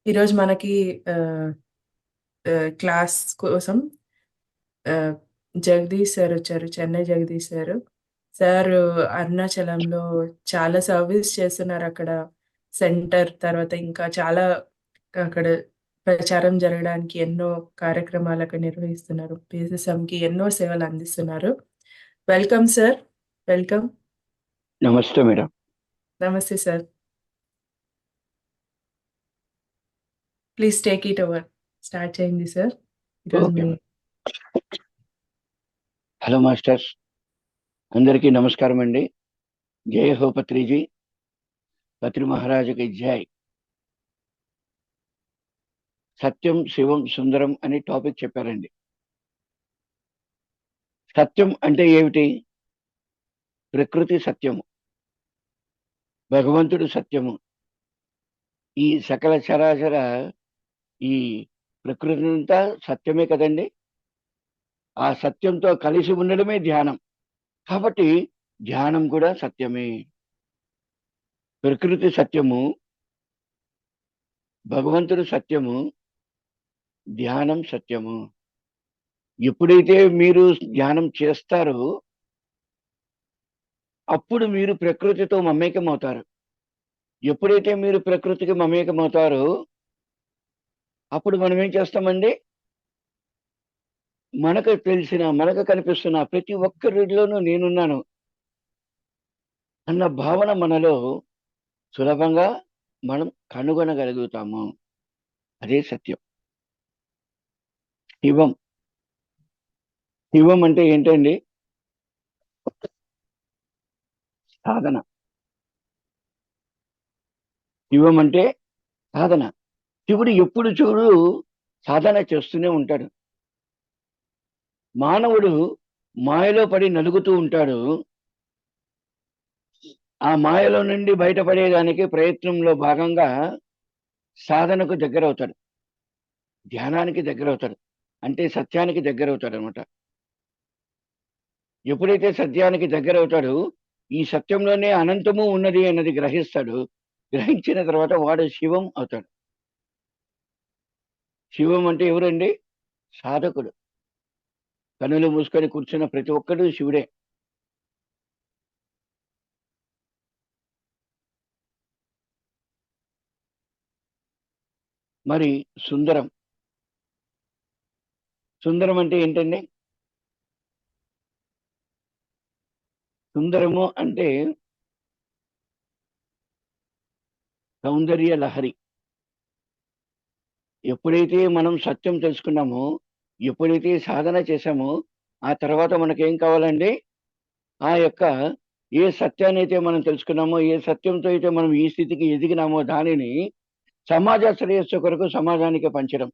ఈరోజు మనకి ఆహ్, క్లాస్ కోసం ఆహ్, జగదీష్ సార్ వచ్చారు. చెన్నై జగదీష్ సారు. సారు అరుణాచలంలో చాలా సర్వీస్ చేస్తున్నారక్కడ. సెంటర్ తర్వాత ఇంకా చాలా అక్కడ ప్రచారం జరగడానికి ఎన్నో కార్యక్రమాలక్కడ నిర్వహిస్తున్నారు. పీసీసీఎంకి ఎన్నో సేవలు అందిస్తున్నారు. Welcome sir. వెల్కమ్. నమస్తే మేడం. నమస్తే sir. Please take it over. Start చేయండి సార్. ఈరోజు ఓకే మీ మేడం. హలో మాస్టర్స్, అందరికీ నమస్కారం అండి. జయ హో పత్రిజీ, పత్రి మహారాజుకి జై. సత్యం, శివం, సుందరం అని టాపిక్ చెప్పారండి. సత్యం అంటే ఏమిటి? ప్రకృతి సత్యము, భగవంతుడు సత్యము. ఈ సకల చరాచర ఈ ప్రకృతి అంతా సత్యమే కదండి. ఆ సత్యంతో కలిసి ఉండడమే ధ్యానం. కాబట్టి ధ్యానం కూడా సత్యమే. ప్రకృతి సత్యము, భగవంతుడు సత్యము, ధ్యానం సత్యము. ఎప్పుడైతే మీరు ధ్యానం చేస్తారో అప్పుడు మీరు ప్రకృతితో మమేకమవుతారు. ఎప్పుడైతే మీరు ప్రకృతికి మమేకమవుతారో అప్పుడు మనం ఏం చేస్తామండి? మనకు తెలిసిన, మనకు కనిపిస్తున్న ప్రతి ఒక్కరిలోనూ నేనున్నాను అన్న భావన మనలో సులభంగా మనం కనుగొనగలుగుతాము. అదే సత్యం. శివం. శివం అంటే ఏంటండి? సాధన. శివం అంటే సాధన. శివుడు ఎప్పుడు చూడు సాధన చేస్తూనే ఉంటాడు. మానవుడు మాయలో పడి నలుగుతూ ఉంటాడు. ఆ మాయలో నుండి బయటపడేదానికి ప్రయత్నంలో భాగంగా సాధనకు దగ్గరవుతాడు, ధ్యానానికి దగ్గరవుతాడు, అంటే సత్యానికి దగ్గరవుతాడు అనమాట. ఎప్పుడైతే సత్యానికి దగ్గరవుతాడో ఈ సత్యంలోనే అనంతము ఉన్నది అన్నది గ్రహిస్తాడు. గ్రహించిన తర్వాత వాడు శివం అవుతాడు. శివం అంటే ఎవరండి? సాధకుడు. కనులు మూసుకొని కూర్చున్న ప్రతి ఒక్కడు శివుడే. మరి సుందరం. సుందరం అంటే ఏంటండి? సుందరము అంటే సౌందర్య లహరి. ఎప్పుడైతే మనం సత్యం తెలుసుకున్నామో, ఎప్పుడైతే సాధన చేశామో ఆ తర్వాత మనకేం కావాలండి? ఆ యొక్క ఏ సత్యాన్ని అయితే మనం తెలుసుకున్నామో, ఏ సత్యంతో అయితే మనం ఈ స్థితికి ఎదిగినామో దానిని సమాజ శ్రేయస్సు కొరకు సమాజానికి పంచడం,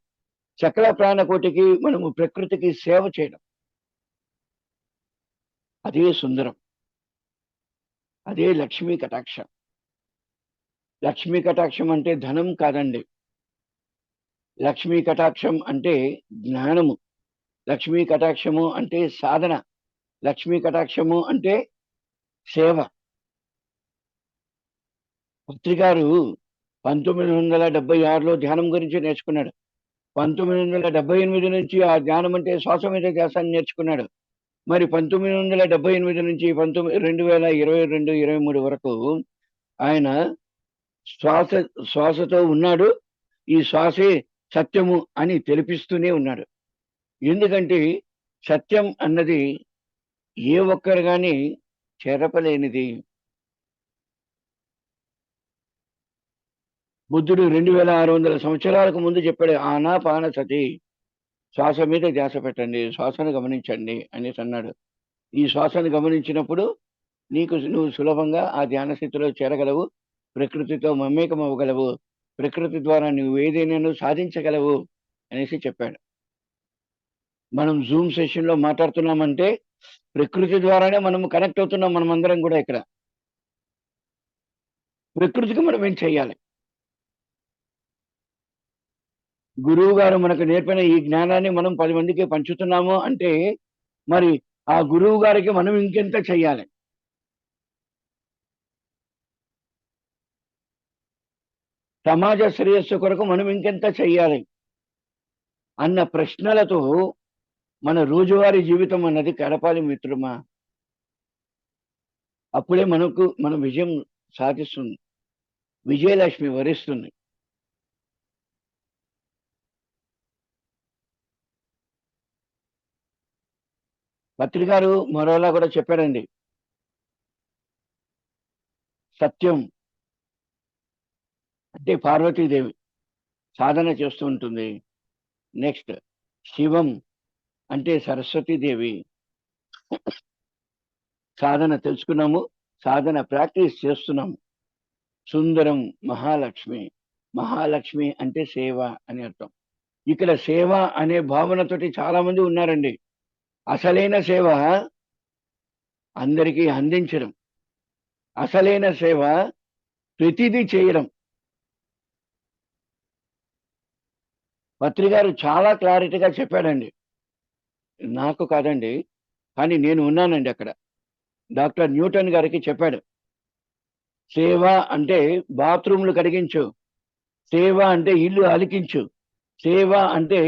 సకల ప్రాణకోటికి మనము ప్రకృతికి సేవ చేయడం, అదే సుందరం. అదే లక్ష్మీ కటాక్షం. లక్ష్మీ కటాక్షం అంటే ధనం కాదండి. లక్ష్మీ కటాక్షం అంటే జ్ఞానము. లక్ష్మీ కటాక్షము అంటే సాధన. లక్ష్మీ కటాక్షము అంటే సేవ. పత్రికారు 1976లో ధ్యానం గురించి నేర్చుకున్నాడు. 1978 నుంచి ఆ ధ్యానం అంటే శ్వాస మీద ధ్యాసాన్ని నేర్చుకున్నాడు. మరి 1978 నుంచి 2022, 23 వరకు ఆయన శ్వాస శ్వాసతో ఉన్నాడు. ఈ శ్వాసే సత్యము అని తెలిపిస్తూనే ఉన్నాడు. ఎందుకంటే సత్యం అన్నది ఏ ఒక్కరు గాని చెరపలేనిది. బుద్ధుడు 2600 సంవత్సరాలకు ముందు చెప్పాడు, ఆనాపాన సతి. శ్వాస మీద ధ్యాస పెట్టండి, శ్వాసను గమనించండి అనేసి అన్నాడు. ఈ శ్వాసను గమనించినప్పుడు నువ్వు సులభంగా ఆ ధ్యాన స్థితిలో చేరగలవు, ప్రకృతితో మమేకం అవ్వగలవు, ప్రకృతి ద్వారా నువ్వు ఏదైనా సాధించగలవు అనేసి చెప్పాడు. మనం జూమ్ సెషన్లో మాట్లాడుతున్నామంటే ప్రకృతి ద్వారానే మనం కనెక్ట్ అవుతున్నాం. మనం అందరం కూడా ఇక్కడ ప్రకృతికి మనం ఏం చెయ్యాలి? గురువు గారు మనకు నేర్పిన ఈ జ్ఞానాన్ని మనం 10 మందికి పంచుతున్నాము అంటే మరి ఆ గురువు గారికి మనం ఇంకెంత చెయ్యాలి? సమాజ శ్రేయస్సు కొరకు మనం ఇంకెంత చెయ్యాలి అన్న ప్రశ్నలతో మన రోజువారీ జీవితం అన్నది గడపాలి మిత్రమా. అప్పుడే మన విజయం సాధిస్తుంది, విజయలక్ష్మి వరిస్తుంది. పత్రి గారు మరోలా కూడా చెప్పారండి. సత్యం అంటే పార్వతీదేవి సాధన చేస్తూ ఉంటుంది. నెక్స్ట్ శివం అంటే సరస్వతీదేవి సాధన తెలుసుకున్నాము, సాధన ప్రాక్టీస్ చేస్తున్నాము. సుందరం మహాలక్ష్మి, మహాలక్ష్మి అంటే సేవ అని అర్థం. ఇక్కడ సేవ అనే భావనతోటి చాలా మంది ఉన్నారండి. అసలైన సేవ అందరికీ అందించడం, అసలైన సేవ ప్రతిదీ చేయడం. పత్రి గారు చాలా క్లారిటీగా చెప్పాడండి. నాకు కాదండి, కానీ నేను ఉన్నానండి అక్కడ. డాక్టర్ న్యూటన్ గారికి చెప్పాడు, సేవ అంటే బాత్రూమ్లు కడిగించు, సేవ అంటే ఇల్లు అలికించు, సేవ అంటే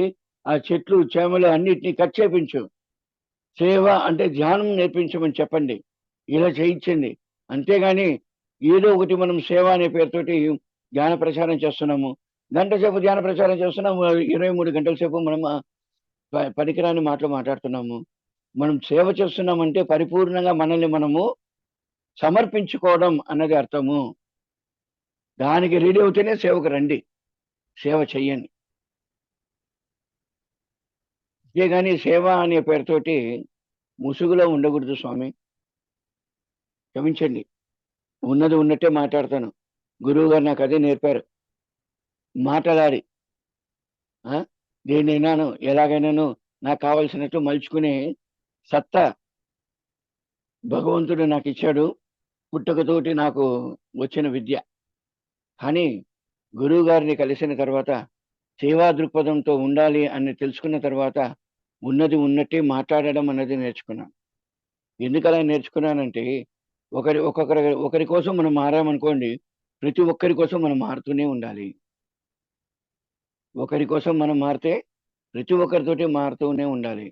ఆ చెట్లు చేమలు అన్నిటినీ కట్ చేపించు, సేవ అంటే ధ్యానం నేర్పించమని చెప్పండి, ఇలా చేయించండి. అంతేగాని ఏదో ఒకటి మనం సేవ అనే పేరుతోటి ధ్యాన ప్రచారం చేస్తున్నాము, గంట సేపు ధ్యాన ప్రచారం చేస్తున్నాము, 23 గంటల సేపు మనం పనికిరాని మాటలు మాట్లాడుతున్నాము. మనం సేవ చేస్తున్నామంటే పరిపూర్ణంగా మనల్ని మనము సమర్పించుకోవడం అన్నది అర్థము. దానికి రెడీ అవుతేనే సేవకు రండి, సేవ చెయ్యండి. అంతేగాని సేవ అనే పేరుతోటి ముసుగులో ఉండకూడదు స్వామి. క్షమించండి, ఉన్నది ఉన్నట్టే మాట్లాడతాను. గురువు గారు నాకు అదే నేర్పారు. మాటలాడి దేన్నైనాను ఎలాగైనాను నాకు కావలసినట్టు మలుచుకునే సత్తా భగవంతుడు నాకు ఇచ్చాడు, పుట్టుకతోటి నాకు వచ్చిన విద్య. కానీ గురువు గారిని కలిసిన తర్వాత, సేవా దృక్పథంతో ఉండాలి అని తెలుసుకున్న తర్వాత ఉన్నది ఉన్నట్టే మాట్లాడడం అన్నది నేర్చుకున్నాను. ఎందుకలా నేర్చుకున్నానంటే ఒకరి కోసం మనం మారామనుకోండి, ప్రతి ఒక్కరి కోసం మనం మారుతూనే ఉండాలి. ఒకరి కోసం మనం మారితే ప్రతి ఒక్కరితోటి మారుతూనే ఉండాలి.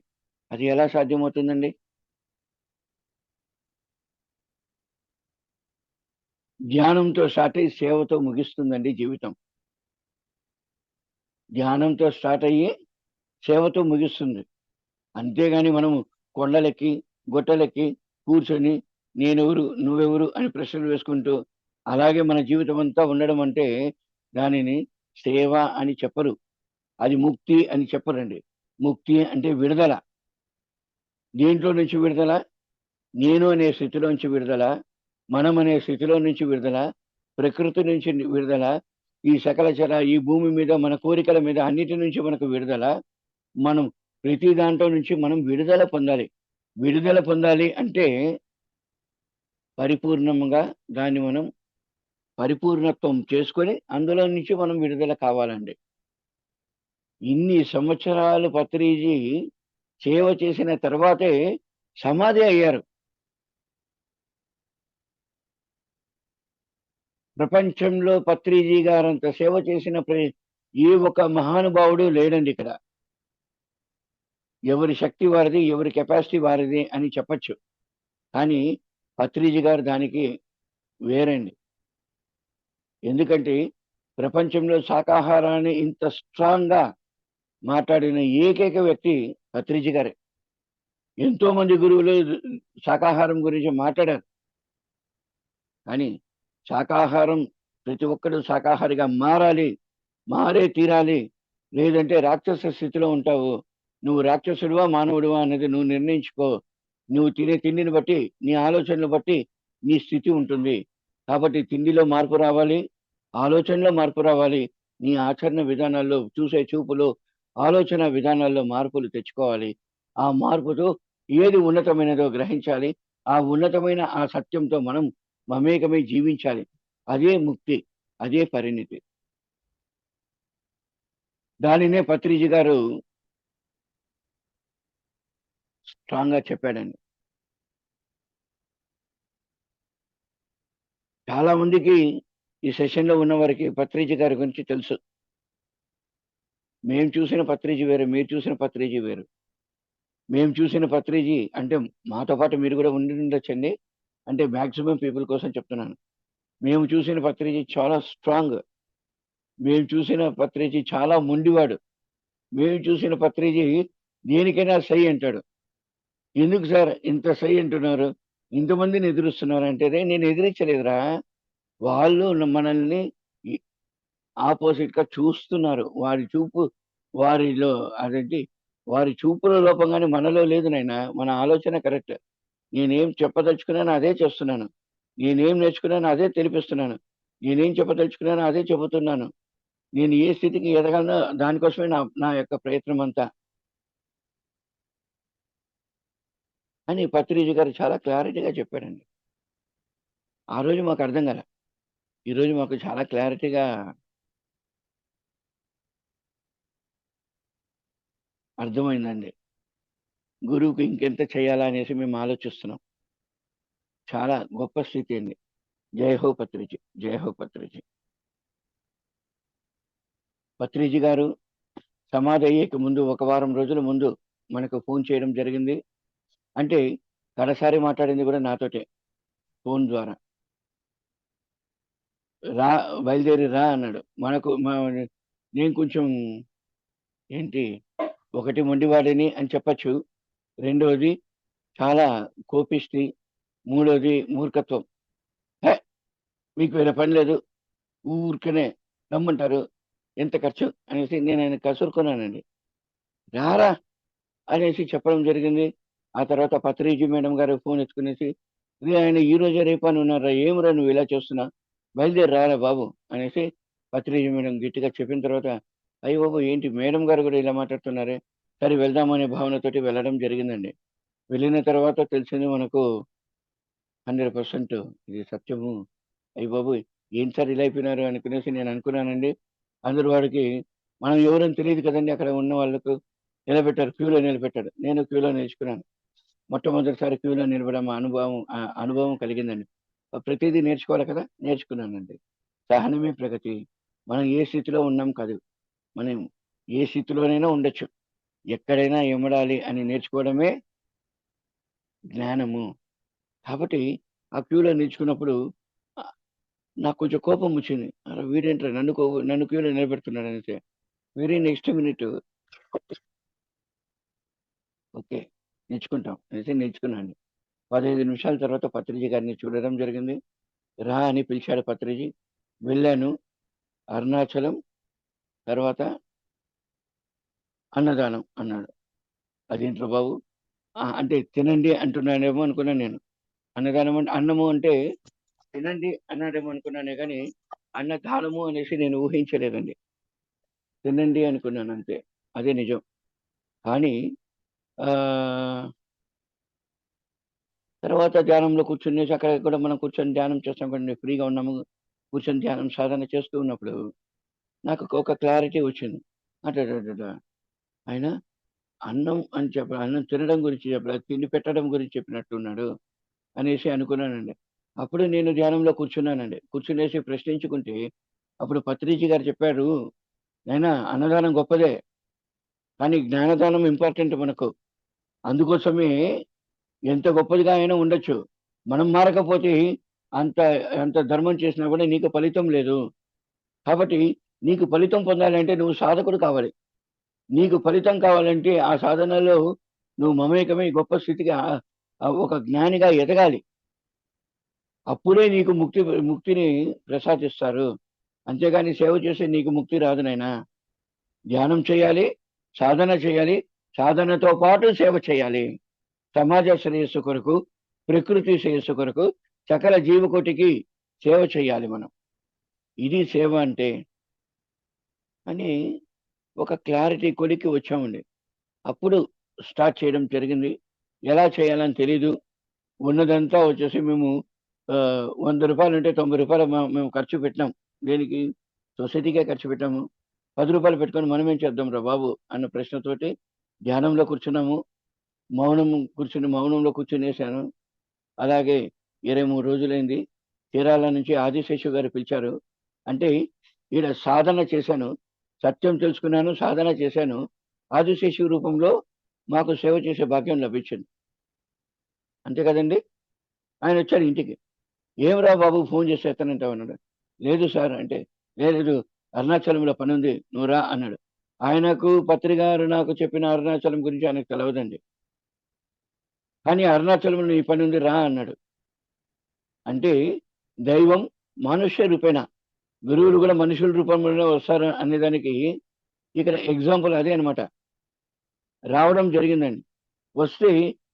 అది ఎలా సాధ్యమవుతుందండి? ధ్యానంతో స్టార్ట్ అయ్యి సేవతో ముగిస్తుందండి జీవితం. ధ్యానంతో స్టార్ట్ అయ్యి సేవతో ముగిస్తుంది. అంతేగాని మనము కొండలెక్కి గుట్టలెక్కి కూర్చొని నేనెవరు నువ్వెవరు అని ప్రశ్నలు వేసుకుంటూ అలాగే మన జీవితం అంతా ఉండడం అంటే దానిని సేవ అని చెప్పరు, అది ముక్తి అని చెప్పరండి. ముక్తి అంటే విడుదల. దేంట్లో నుంచి విడుదల? నేను అనే స్థితిలోంచి విడుదల, మనం అనే స్థితిలో నుంచి విడుదల, ప్రకృతి నుంచి విడుదల, ఈ సకల చర ఈ భూమి మీద మన కోరికల మీద అన్నిటి నుంచి మనకు విడుదల. మనం ప్రతి దాంట్లో నుంచి మనం విడుదల పొందాలి. విడుదల పొందాలి అంటే పరిపూర్ణంగా దాన్ని మనం పరిపూర్ణత్వం చేసుకొని అందులో నుంచి మనం విడుదల కావాలండి. ఇన్ని సంవత్సరాలు పత్రిజీ సేవ చేసిన తర్వాతే సమాధి అయ్యారు. ప్రపంచంలో పత్రిజీ గారంత సేవ చేసిన ఏ ఒక్క మహానుభావుడు లేడండి ఇక్కడ. ఎవరి శక్తి వారిది, ఎవరి కెపాసిటీ వారిది అని చెప్పచ్చు. కానీ పత్రిజీ గారు దానికి వేరండి. ఎందుకంటే ప్రపంచంలో శాకాహారాన్ని ఇంత స్ట్రాంగ్గా మాట్లాడిన ఏకైక వ్యక్తి పత్రిజీ గారే. ఎంతో మంది గురువులు శాకాహారం గురించి మాట్లాడారు, కానీ శాకాహారం ప్రతి ఒక్కరు శాకాహారిగా మారాలి, మారే తీరాలి, లేదంటే రాక్షస స్థితిలో ఉంటావు, నువ్వు రాక్షసుడివా మానవుడివా అనేది నువ్వు నిర్ణయించుకో, నువ్వు తినే తిండిని బట్టి నీ ఆలోచనలు బట్టి నీ స్థితి ఉంటుంది. కాబట్టి తిండిలో మార్పు రావాలి, ఆలోచనలో మార్పు రావాలి, నీ ఆచరణ విధానాల్లో చూసే చూపులో ఆలోచన విధానాల్లో మార్పులు తెచ్చుకోవాలి. ఆ మార్పుతో ఏది ఉన్నతమైనదో గ్రహించాలి, ఆ ఉన్నతమైన ఆ సత్యంతో మనం మమేకమై జీవించాలి. అదే ముక్తి, అదే పరిణితి. దానినే పత్రిజీ గారు స్ట్రాంగ్ గా చెప్పాడండి. చాలా మందికి ఈ సెషన్‌లో ఉన్న వారికి పత్రిజీ గారి గురించి తెలుసు. మేము చూసిన పత్రిజీ వేరు. మీరు చూసిన పత్రిజీ వేరు. మేము చూసిన పత్రిజీ అంటే మాతో పాటు మీరు కూడా ఉండి ఉండొచ్చండి. అంటే మాక్సిమం పీపుల్ కోసం చెప్తున్నాను. మేము చూసిన పత్రిజీ చాలా స్ట్రాంగ్. మేము చూసిన పత్రిజీ చాలా మొండివాడు. మేము చూసిన పత్రిజీ దేనికైనా సై అంటాడు. ఎందుకు సార్ ఇంత సై అంటున్నారు? ఇంతమందిని ఎదురిస్తున్నారంటే, "రేయ్ నేను ఎదిరించలేదురా. వాళ్ళు మనల్ని ఇ ఆపోజిట్‌గా చూస్తున్నారు. వారి చూపు వారిలో అదేంటి వారి చూపుల లోపం గాని మనలో లేదు నాయనా. మన ఆలోచన కరెక్ట్. నేనేం చెప్పదలుచుకున్నానో అదే చేస్తున్నాను. నేనేం నేర్చుకున్నానో అదే తెలిపిస్తున్నాను. నేనేం చెప్పదలుచుకున్నానో అదే చెబుతున్నాను. నేను ఏ స్థితికి ఎదగాలనో దానికోసమే నా నా యొక్క ప్రయత్నమంతా" అని పత్రిజీ గారు చాలా క్లారిటీగా చెప్పారండి. ఆ రోజు మాకు అర్థం కాల. ఈరోజు మాకు చాలా క్లారిటీగా అర్థమైందండి. గురువుకి ఇంకెంత చేయాలా అనేసి మేము ఆలోచిస్తున్నాం. చాలా గొప్ప స్థితి అండి. జై హో పత్రిజీ. జై హో పత్రిజీ. పత్రిజీ గారు సమాధి అయ్యేకి ముందు ఒక వారం రోజుల ముందు మనకు ఫోన్ చేయడం జరిగింది. అంటే కడసారి మాట్లాడింది కూడా నాతోటే ఫోన్ ద్వారా. రా బయలుదేరి రా అన్నాడు. నేను కొంచెం ఏంటి ఒకటి మొండివాడిని అని చెప్పొచ్చు. రెండోది చాలా కోపిష్టి. మూడోది మూర్ఖత్వం. హే! మీకు వేరే పని లేదు. ఊరికనే రమ్మంటారు. ఎంత ఖర్చు అనేసి నేను ఆయనకి కసురుకున్నానండి. రారా అనేసి చెప్పడం జరిగింది. ఆ తర్వాత పత్రిజీ మేడం గారు ఫోన్ ఎత్తుకునేసి, "రేయ్! ఆయన ఈ రోజే రేపా అని ఉన్నారురా. ఏమిరా నువ్వు ఇలా చేస్తున్నావు? బయలుదేరి రారా బాబు" అనేసి పత్రిజీ మేడం గట్టిగా చెప్పిన తర్వాత, అయ్య బాబోయ్! ఏంటి మేడం గారు కూడా ఇలా మాట్లాడుతున్నారే! సరే వెళ్దాం అనే భావనతోటి వెళ్ళడం జరిగిందండి. వెళ్ళిన తర్వాత తెలిసింది మనకు 100% ఇది సత్యము. అయ్య బాబోయ్! ఏంటి సార్ ఇలా అయిపోయినారు అనుకునేసి నేను అనుకున్నానండి. అందరూ వాడికి మనం ఎవరని తెలీదు కదండీ అక్కడ ఉన్న వాళ్ళకు. నిలబెట్టారు. క్యూలో నిలబెట్టాడు. నేను క్యూలో నిలుచుకున్నాను. మొట్టమొదటిసారి క్యూలో నిలబడడం అనుభవం కలిగిందండి. ప్రతీదీ నేర్చుకోవాలి కదా! నేర్చుకున్నానండి. సహనమే ప్రగతి. మనం ఏ స్థితిలో ఉన్నాం కాదు. మనం ఏ స్థితిలోనైనా ఉండొచ్చు. ఎక్కడైనా ఇమడాలి అని నేర్చుకోవడమే జ్ఞానము. కాబట్టి ఆ క్యూలో నిల్చుకున్నప్పుడు ఆహ్, నాకు కొంచెం కోపం వచ్చింది. అరె! వీడేంట్రా నన్ను క్యూలో నిలబెడుతున్నాడనేసి. Very next minute okay. నేర్చుకుంటాం అనేసి నేర్చుకున్నానండి. 15 నిమిషాల తర్వాత పత్రిజీ గారిని చూడడం జరిగింది. రా అని పిలిచాడు పత్రిజీ. వెళ్ళాను. అరుణాచలం తర్వాత అన్నదానం అన్నాడు. అదేంట్రా బాబు! అంటే తినండి అంటున్నాడేమో అనుకున్నాను నేను. అన్నదానం అంటే అన్నము అంటే తినండి అన్నాడేమో అనుకున్నానే గానీ, అన్నదానము అనేసి నేను ఊహించలేదండి. తినండి అనుకున్నానంతే. అదే నిజం. కానీ ఆహ్, తర్వాత ధ్యానంలో కూర్చునేసి అక్కడ కూడా మనం కూర్చొని ధ్యానం చేస్తాం కదండీ! ఫ్రీగా ఉన్నాము. కూర్చొని ధ్యానం సాధన చేస్తూ ఉన్నప్పుడు నాకు ఒక క్లారిటీ వచ్చింది. అటటటట ఆయన అన్నం అని అన్నం తినడం గురించి చెప్పలేదు. తిండి పెట్టడం గురించి చెప్పినట్టున్నాడు అనేసి అనుకున్నానండి. అప్పుడు నేను ధ్యానంలో కూర్చున్నానండి. కూర్చునేసి ప్రశ్నించుకుంటే అప్పుడు పత్రిజీ గారు చెప్పారు, "నాయనా అన్నదానం గొప్పదే. కానీ జ్ఞానదానం ఇంపార్టెంట్ మనకు. అందుకోసమే ఎంత గొప్పదిగా అయినా ఉండొచ్చు. మనం మారకపోతే అంత ఎంత ధర్మం చేసినా కూడా నీకు ఫలితం లేదు. కాబట్టి నీకు ఫలితం పొందాలంటే నువ్వు సాధకుడు కావాలి. నీకు ఫలితం కావాలంటే ఆ సాధనలో నువ్వు మమేకమై గొప్ప స్థితిగా ఒక జ్ఞానిగా ఎదగాలి. అప్పుడే నీకు ముక్తిని ప్రసాదిస్తారు. అంతేగాని సేవ చేసి నీకు ముక్తి రాదు నాయనా. ధ్యానం చేయాలి, సాధన చేయాలి. సాధనతో పాటు సేవ చేయాలి. సమాజ శ్రేయస్సు కొరకు, ప్రకృతి శ్రేయస్సు కొరకు, సకల జీవకోటికి సేవ చేయాలి మనం. ఇది సేవ అంటే అని ఒక క్లారిటీ కొలిక్కి వచ్చామండి. అప్పుడు స్టార్ట్ చేయడం జరిగింది. ఎలా చేయాలని తెలీదు. ఉన్నదంతా వచ్చేసి మేము రూ. 100 ఉంటే రూ. 90 మేము ఖర్చు పెట్టినాం. దేనికి? సొసైటీకే ఖర్చు పెట్టాము. రూ. 10 పెట్టుకొని మనమేం చేద్దాంరా బాబు! అన్న ప్రశ్నతోటి ధ్యానంలో కూర్చున్నాము. మౌనంలో కూర్చొనేసాను. అలాగే 23 రోజులైంది. చీరాల నుంచి ఆదిశేషు గారు పిలిచారు. అంటే ఈడ సాధన చేశాను, సత్యం తెలుసుకున్నాను, సాధన చేశాను. ఆదిశేషు రూపంలో మాకు సేవ చేసే భాగ్యం లభించింది. అంతే కదండి. ఆయన వచ్చాడు ఇంటికి. ఏమిరా బాబు ఫోన్ చేసి ఎత్తనంటావు అన్నాడు. లేదు సార్ అంటే, లేదు అరుణాచలంలో పని ఉంది, నువ్వు రా అన్నాడు. ఆయనకు పత్రి గారు నాకు చెప్పిన అరుణాచలం గురించి ఆయనకు తెలియదండి. కానీ అరుణాచలంలో నీ పని ఉంది రా అన్నాడు. అంటే దైవం మనుష్య రూపేణ, గురువులు కూడా మనుషుల రూపంలోనే వస్తారు అనేదానికి ఇక్కడ ఎగ్జాంపుల్ అదే అనమాట. రావడం జరిగిందండి. వస్తే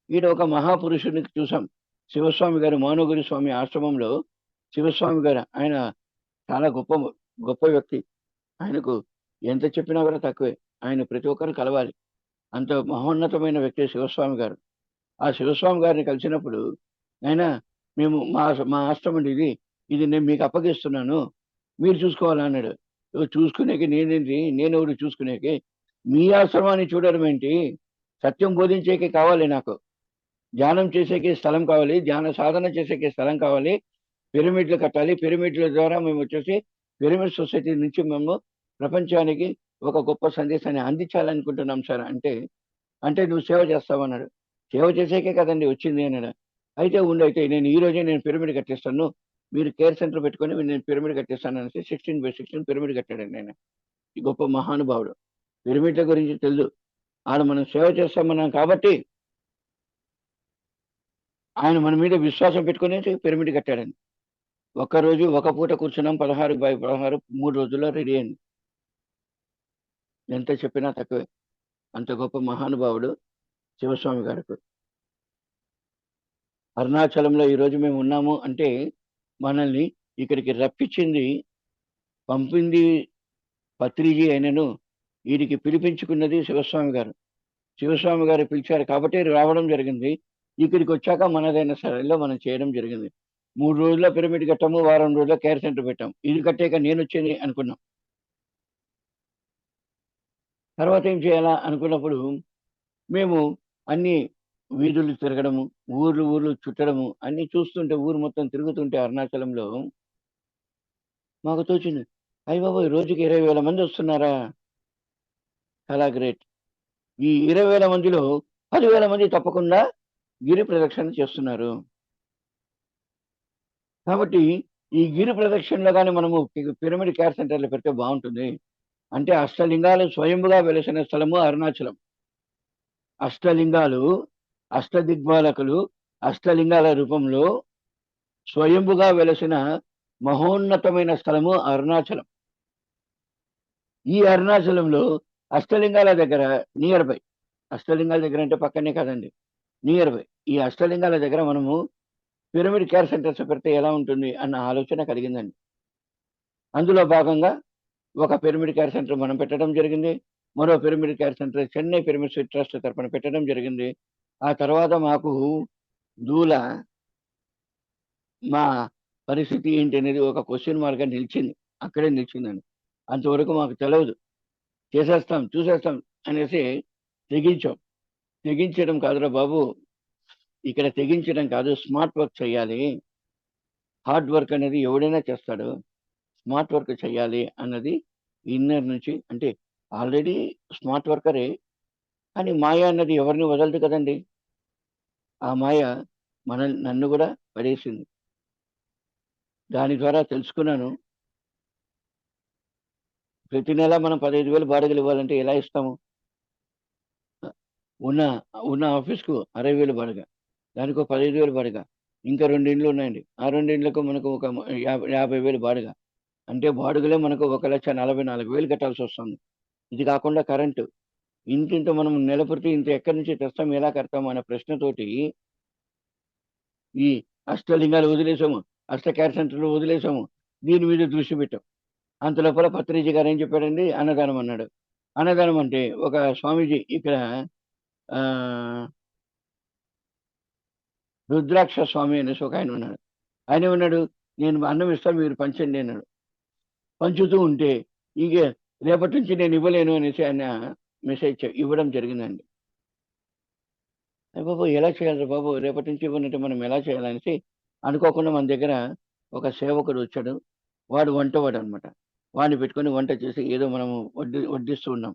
ఈడ ఒక మహాపురుషుడిని చూసాం. శివస్వామి గారు మౌనగురి స్వామి ఆశ్రమంలో శివస్వామి గారు ఆయన చాలా గొప్ప గొప్ప వ్యక్తి. ఆయనకు ఎంత చెప్పినా కూడా తక్కువే. ఆయన ప్రతి ఒక్కరు కలవాలి. అంత మహోన్నతమైన వ్యక్తి శివస్వామి గారు. ఆ శివస్వామి గారిని కలిసినప్పుడు ఆయన మేము మా ఆశ్రమం ఇది, ఇది నేను మీకు అప్పగిస్తున్నాను, మీరు చూసుకోవాలా అన్నాడు. చూసుకునేకి నేనేంటి, నేనెవరు చూసుకునేకి, మీ ఆశ్రమాన్ని చూడడం ఏంటి, సత్యం బోధించేకి కావాలి నాకు, ధ్యానం చేసేకి స్థలం కావాలి, ధ్యాన సాధన చేసేకి స్థలం కావాలి, పిరమిడ్లు కట్టాలి, పిరమిడ్ల ద్వారా మేము వచ్చేసి పిరమిడ్ సొసైటీ నుంచి మేము ప్రపంచానికి ఒక గొప్ప సందేశాన్ని అందించాలనుకుంటున్నాం సార్ అంటే, అంటే నువ్వు సేవ చేస్తావన్నాడు. సేవ చేసేకే కదండి వచ్చింది అన్నాడు. అయితే ఉండైతే నేను ఈ రోజే నేను పిరమిడ్ కట్టిస్తాను, మీరు కేర్ సెంటర్ పెట్టుకొని నేను పిరమిడ్ కట్టిస్తాను అనేసి 16x16 పిరమిడ్ కట్టాడండి ఆయన. ఈ గొప్ప మహానుభావుడు. పిరమిడ్ల గురించి తెలుసు. ఆడ మనం సేవ చేస్తామన్నాం కాబట్టి ఆయన మన మీద విశ్వాసం పెట్టుకుని పిరమిడ్ కట్టాడండి. ఒక్కరోజు ఒక పూట కూర్చున్నాం, 16x16 3 రోజుల్లో రెడీ అయింది. ఎంత చెప్పినా తక్కువే. అంత గొప్ప మహానుభావుడు శివస్వామి గారికి. అరుణాచలంలో ఈరోజు మేము ఉన్నాము అంటే మనల్ని ఇక్కడికి రప్పించింది, పంపింది పత్రిజీ అయినను, వీరికి పిలిపించుకున్నది శివస్వామి గారు. శివస్వామి గారు పిలిచారు కాబట్టి రావడం జరిగింది. ఇక్కడికి వచ్చాక మనదైన స్థలంలో మనం చేయడం జరిగింది. 3 రోజుల్లో పిరమిడ్ కట్టాము, వారం రోజుల్లో కేర్ సెంటర్ పెట్టాం. ఇది కట్టాక నేను వచ్చేది అనుకున్నాం. తర్వాత ఏం చేయాలా అనుకున్నప్పుడు మేము అన్ని వీధులు తిరగడము, ఊర్లు చుట్టడము అన్ని చూస్తుంటే, ఊరు మొత్తం తిరుగుతుంటే అరుణాచలంలో మాకు తోచింది. అయ్య బాబోయ్! రోజుకి 20,000 మంది వస్తున్నారా? చాలా గ్రేట్. ఈ 20,000 మందిలో 10,000 మంది తప్పకుండా గిరి ప్రదక్షిణ చేస్తున్నారు. కాబట్టి ఈ గిరి ప్రదక్షిణలో గాని మనము పిరమిడ్ కేర్ సెంటర్‌లో పెడితే బావుంటుంది. అంటే అష్టలింగాలు స్వయంభుగా వెలిసిన స్థలము అరుణాచలం. అష్టలింగాలు, అష్టదిగ్పాలకులు, అష్టలింగాల రూపంలో స్వయంభుగా వెలసిన మహోన్నతమైన స్థలము అరుణాచలం. ఈ అరుణాచలంలో అష్టలింగాల దగ్గర నియర్ బై, అష్టలింగాల దగ్గర అంటే పక్కనే కాదండి, నియర్ బై ఈ అష్టలింగాల దగ్గర మనము పిరమిడ్ కేర్ సెంటర్స్ పెడితే ఎలా ఉంటుంది అన్న ఆలోచన కలిగిందండి. అందులో భాగంగా ఒక పిరమిడ్ కేర్ సెంటర్ మనం పెట్టడం జరిగింది. మరో pyramid care centre Chennai pyramid trust తరపున పెట్టడం జరిగింది. ఆ తర్వాత మాకు దూల మా పరిస్థితి ఏంటి అనేది ఒక క్వెషన్ మార్క్‌గా నిలిచింది. అక్కడే నిలిచిందండి. అంతవరకు మాకు తెలవదు. చేసేస్తాం, చూసేస్తాం అనేసి తెగించాం. తెగించడం కాదురా బాబు! ఇక్కడ తెగించడం కాదు, స్మార్ట్ వర్క్ చేయాలి. హార్డ్ వర్క్ అనేది ఎవడైనా చేస్తాడు. స్మార్ట్ వర్క్ చేయాలి అన్నది ఇన్నర్ నుంచి, అంటే ఆల్రెడీ స్మార్ట్ వర్కరే. కానీ మాయ అన్నది ఎవరిని వదలదు కదండీ! ఆ మాయ నన్ను గూడా పడేసింది. దాని ద్వారా తెలుసుకున్నాను. ప్రతి నెల మనం 15,000 బాడుగలు ఇవ్వాలంటే ఎలా ఇస్తాము? ఉన్న ఉన్న ఆఫీస్‌కు 60,000 బాడుగ. దానికో 15,000 బాడుగ. ఇంకా 2 ఇండ్లు ఉన్నాయండి. ఆ 2 ఇండ్లకు మనకు ఒక 50,000 బాడుగ. అంటే బాడుగలే మనకు 1,44,000 కట్టాల్సొస్తుంది. ఇది కాకుండా కరెంటు. ఇంతింత మనం నెల ప్రతి ఇంత ఎక్కడి నుంచి తెస్తాం? ఎలా కడతాం? అనే ప్రశ్నతోటి ఈ అష్టలింగాలు వదిలేసాము. అష్ట కేర్ సెంటర్‌లు వదిలేసాము. దీని మీద దృష్టి పెట్టాం. అంతలోపల పత్రిజీ గారు ఏం చెప్పాడండి, అన్నదానం అన్నాడు. అన్నదానం అంటే ఒక స్వామీజీ ఇక్కడ ఆహ్, రుద్రాక్ష స్వామి అనేసి ఒకాయన ఉన్నాడు. ఆయనేమన్నాడు, "నేను అన్నం ఇస్తాను మీరు పంచండి" అన్నాడు. పంచుతూ ఉంటే ఇగ రేపటి నుంచి నేను ఇవ్వలేను అనేసి ఆయన మెసేజ్ ఇవ్వడం జరిగిందండి. అయ్య బాబోయ్! ఎలా చేయాలిరా బాబు! రేపటి నుంచి ఇవ్వనంటే మనం ఎలా చేయాలనేసి అనుకోకుండా మన దగ్గర ఒక సేవకుడు వచ్చాడు. వాడు వంటవాడు అనమాట. వాడిని పెట్టుకొని వంట చేసి ఏదో మనము వడ్డిస్తూ ఉన్నాం.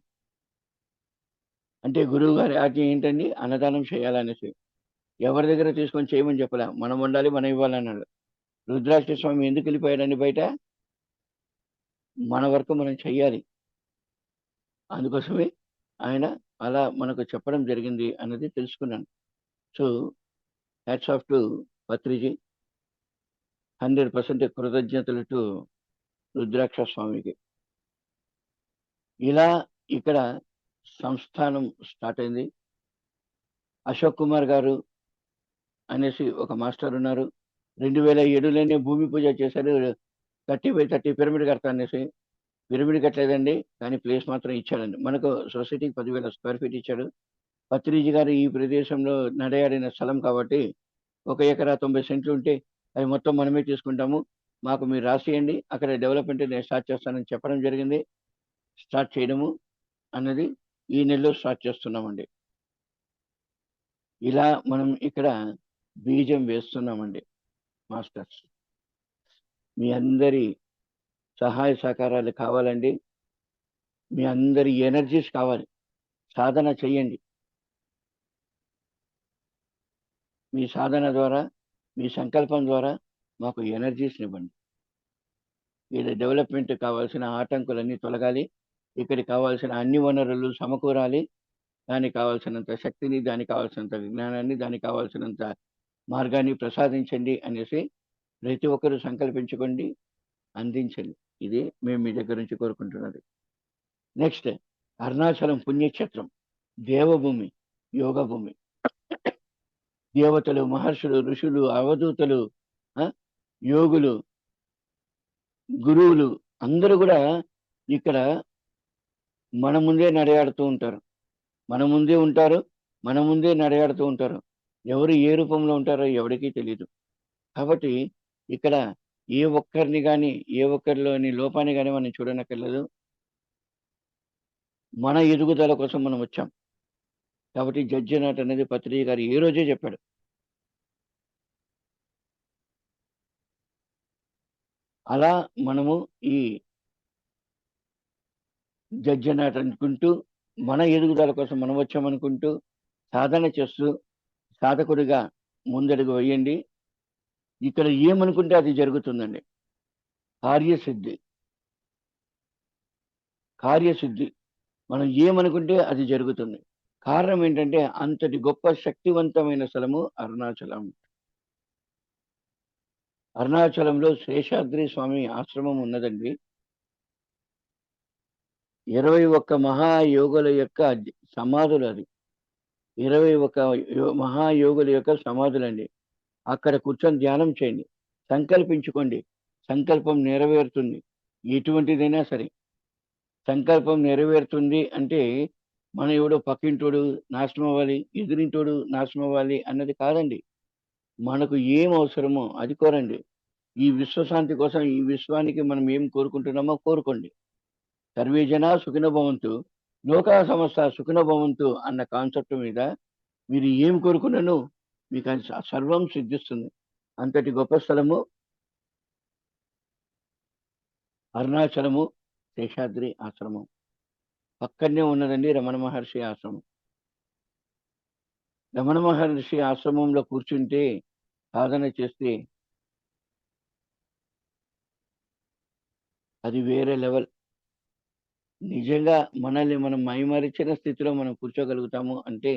అంటే గురువు గారి ఆజ్ఞ ఏంటండి? అన్నదానం చేయాలనేసి. ఎవరి దగ్గర తీసుకొని చేయమని చెప్పలే. మనం వండాలి, మనం ఇవ్వాలన్నాడు. రుద్రాక్ష స్వామి ఎందుకు వెళ్ళిపోయాడండి బయట? మన వరకు మనం చెయ్యాలి. అందుకోసమే ఆయన అలా మనకు చెప్పడం జరిగింది అన్నది తెలుసుకున్నాను. So, hats off to Patriji. 100% కృతజ్ఞతలు టు రుద్రాక్ష స్వామికి. ఇలా ఇక్కడ సంస్థానం స్టార్ట్ అయింది. అశోక్ కుమార్ గారు అనేసి ఒక మాస్టర్ ఉన్నారు. 2007లోనే భూమి పూజ చేశారు. 30/30 పిరమిడ్ కడతా అనేసి. పిరమిడ్ కట్టలేదండి. కానీ ప్లేస్ మాత్రం ఇచ్చాడండి. మనకు సొసైటీకి 10,000 స్క్వేర్ ఫీట్ ఇచ్చాడు. పత్రిజీ గారు ఈ ప్రదేశంలో నడయాడిన స్థలం కాబట్టి 1 ఎకరా 90 సెంట్లు ఉంటే అవి మొత్తం మనమే తీసుకుంటాము. మాకు మీరు రాసియండి. అక్కడ డెవలప్‌మెంట్ నేను స్టార్ట్ చేస్తానని చెప్పడం జరిగింది. స్టార్ట్ చేయడము అన్నది ఈ నెలలో స్టార్ట్ చేస్తున్నామండి. ఇలా మనం ఇక్కడ బీజం వేస్తున్నామండి మాస్టర్స్. మీ అందరి సహాయ సహకారాలు కావాలండి. మీ అందరి ఎనర్జీస్ కావాలి. సాధన చెయ్యండి. మీ సాధన ద్వారా, మీ సంకల్పం ద్వారా మాకు ఎనర్జీస్‌నివ్వండి. ఇది డెవలప్‌మెంట్ కావాల్సిన ఆటంకులన్నీ తొలగాలి. ఇక్కడికి కావాల్సిన అన్ని వనరులు సమకూరాలి. దానికి కావాల్సినంత శక్తిని, దానికి కావాల్సినంత విజ్ఞానాన్ని, దానికి కావాల్సినంత మార్గాన్ని ప్రసాదించండి అనేసి ప్రతి ఒక్కరూ సంకల్పించుకోండి, అందించండి. ఇది మేము మీ దగ్గర నుంచి కోరుకుంటున్నది. నెక్స్ట్ అరుణాచలం పుణ్యక్షేత్రం, దేవభూమి, యోగ భూమి. దేవతలు, మహర్షులు, ఋషులు, అవధూతలు, యోగులు, గురువులు అందరూ కూడా ఇక్కడ మన ముందే నడయాడుతూ ఉంటారు. మన ముందే ఉంటారు. మన ముందే నడయాడుతూ ఉంటారు. ఎవరు ఏ రూపంలో ఉంటారో ఎవరికీ తెలీదు. కాబట్టి ఇక్కడ ఏ ఒక్కరిని గాని, ఏ ఒక్కరిలోని లోపాన్ని గాని మనం చూడనక్కర్లేదు. మన ఎదుగుదల కోసం మనం వచ్చాం. కాబట్టి జడ్జి నాట్ అనేది పత్రిజీ గారు ఏ రోజే చెప్పాడు. అలా మనము ఈ జడ్జి నాట్ అనుకుంటూ, మన ఎదుగుదల కోసం మనం వచ్చామనుకుంటూ, సాధన చేస్తూ, సాధకుడిగా ముందడుగు వేయండి. ఇక్కడ ఏమనుకుంటే అది జరుగుతుందండి. కార్యసిద్ధి. కార్యసిద్ధి. మనం ఏమనుకుంటే అది జరుగుతుంది. కారణం ఏంటంటే అంతటి గొప్ప శక్తివంతమైన స్థలము అరుణాచలం. అరుణాచలంలో శేషాద్రి స్వామి ఆశ్రమం ఉన్నదండి. 21 మహాయోగుల యొక్క సమాధులు అది. 21 మహాయోగుల యొక్క సమాధులండి. అక్కడ కూర్చొని ధ్యానం చేయండి. సంకల్పించుకోండి. సంకల్పం నెరవేరుతుంది. ఎటువంటిదైనా సరే. సంకల్పం నెరవేరుతుంది అంటే మన ఎవడో పక్కింటోడు నాశనం అవ్వాలి, ఎదురింటోడు నాశనం అవ్వాలి అన్నది కాదండి. మనకు ఏం అవసరమో అది కోరండి. ఈ విశ్వశాంతి కోసం ఈ విశ్వానికి మనం ఏం కోరుకుంటున్నామో కోరుకోండి. సర్వే జనా సుఖినో భవంతు, లోకా సమస్త సుఖినో భవంతు అన్న కాన్సెప్ట్ మీద మీరు ఏం కోరుకున్నానో మీకు అది సర్వం సిద్ధిస్తుంది. అంతటి గొప్ప స్థలము అరుణాచలము, శేషాద్రి ఆశ్రమం. పక్కనే ఉన్నదండి రమణ మహర్షి ఆశ్రమం. రమణ మహర్షి ఆశ్రమంలో కూర్చుంటే, సాధన చేస్తే అది వేరే లెవెల్. నిజంగా మనల్ని మనం మైమరిచిన స్థితిలో మనం కూర్చోగలుగుతాము అంటే,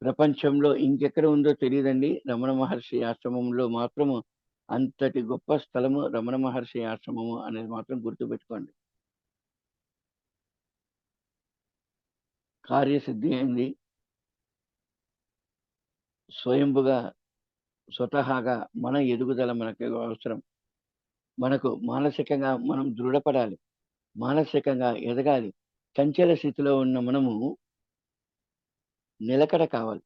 ప్రపంచంలో ఇంకెక్కడ ఉందో తెలీదండి. రమణ మహర్షి ఆశ్రమంలో మాత్రము అంతటి గొప్ప స్థలము రమణ మహర్షి ఆశ్రమము అనేది మాత్రం గుర్తుపెట్టుకోండి. కార్యసిద్ధి అయింది. స్వయంభుగా, స్వతహాగా మన ఎదుగుదల మనకు అవసరం. మనకు మానసికంగా మనం దృఢపడాలి. మానసికంగా ఎదగాలి. చంచల స్థితిలో ఉన్న మనము నిలకడ కావాలి.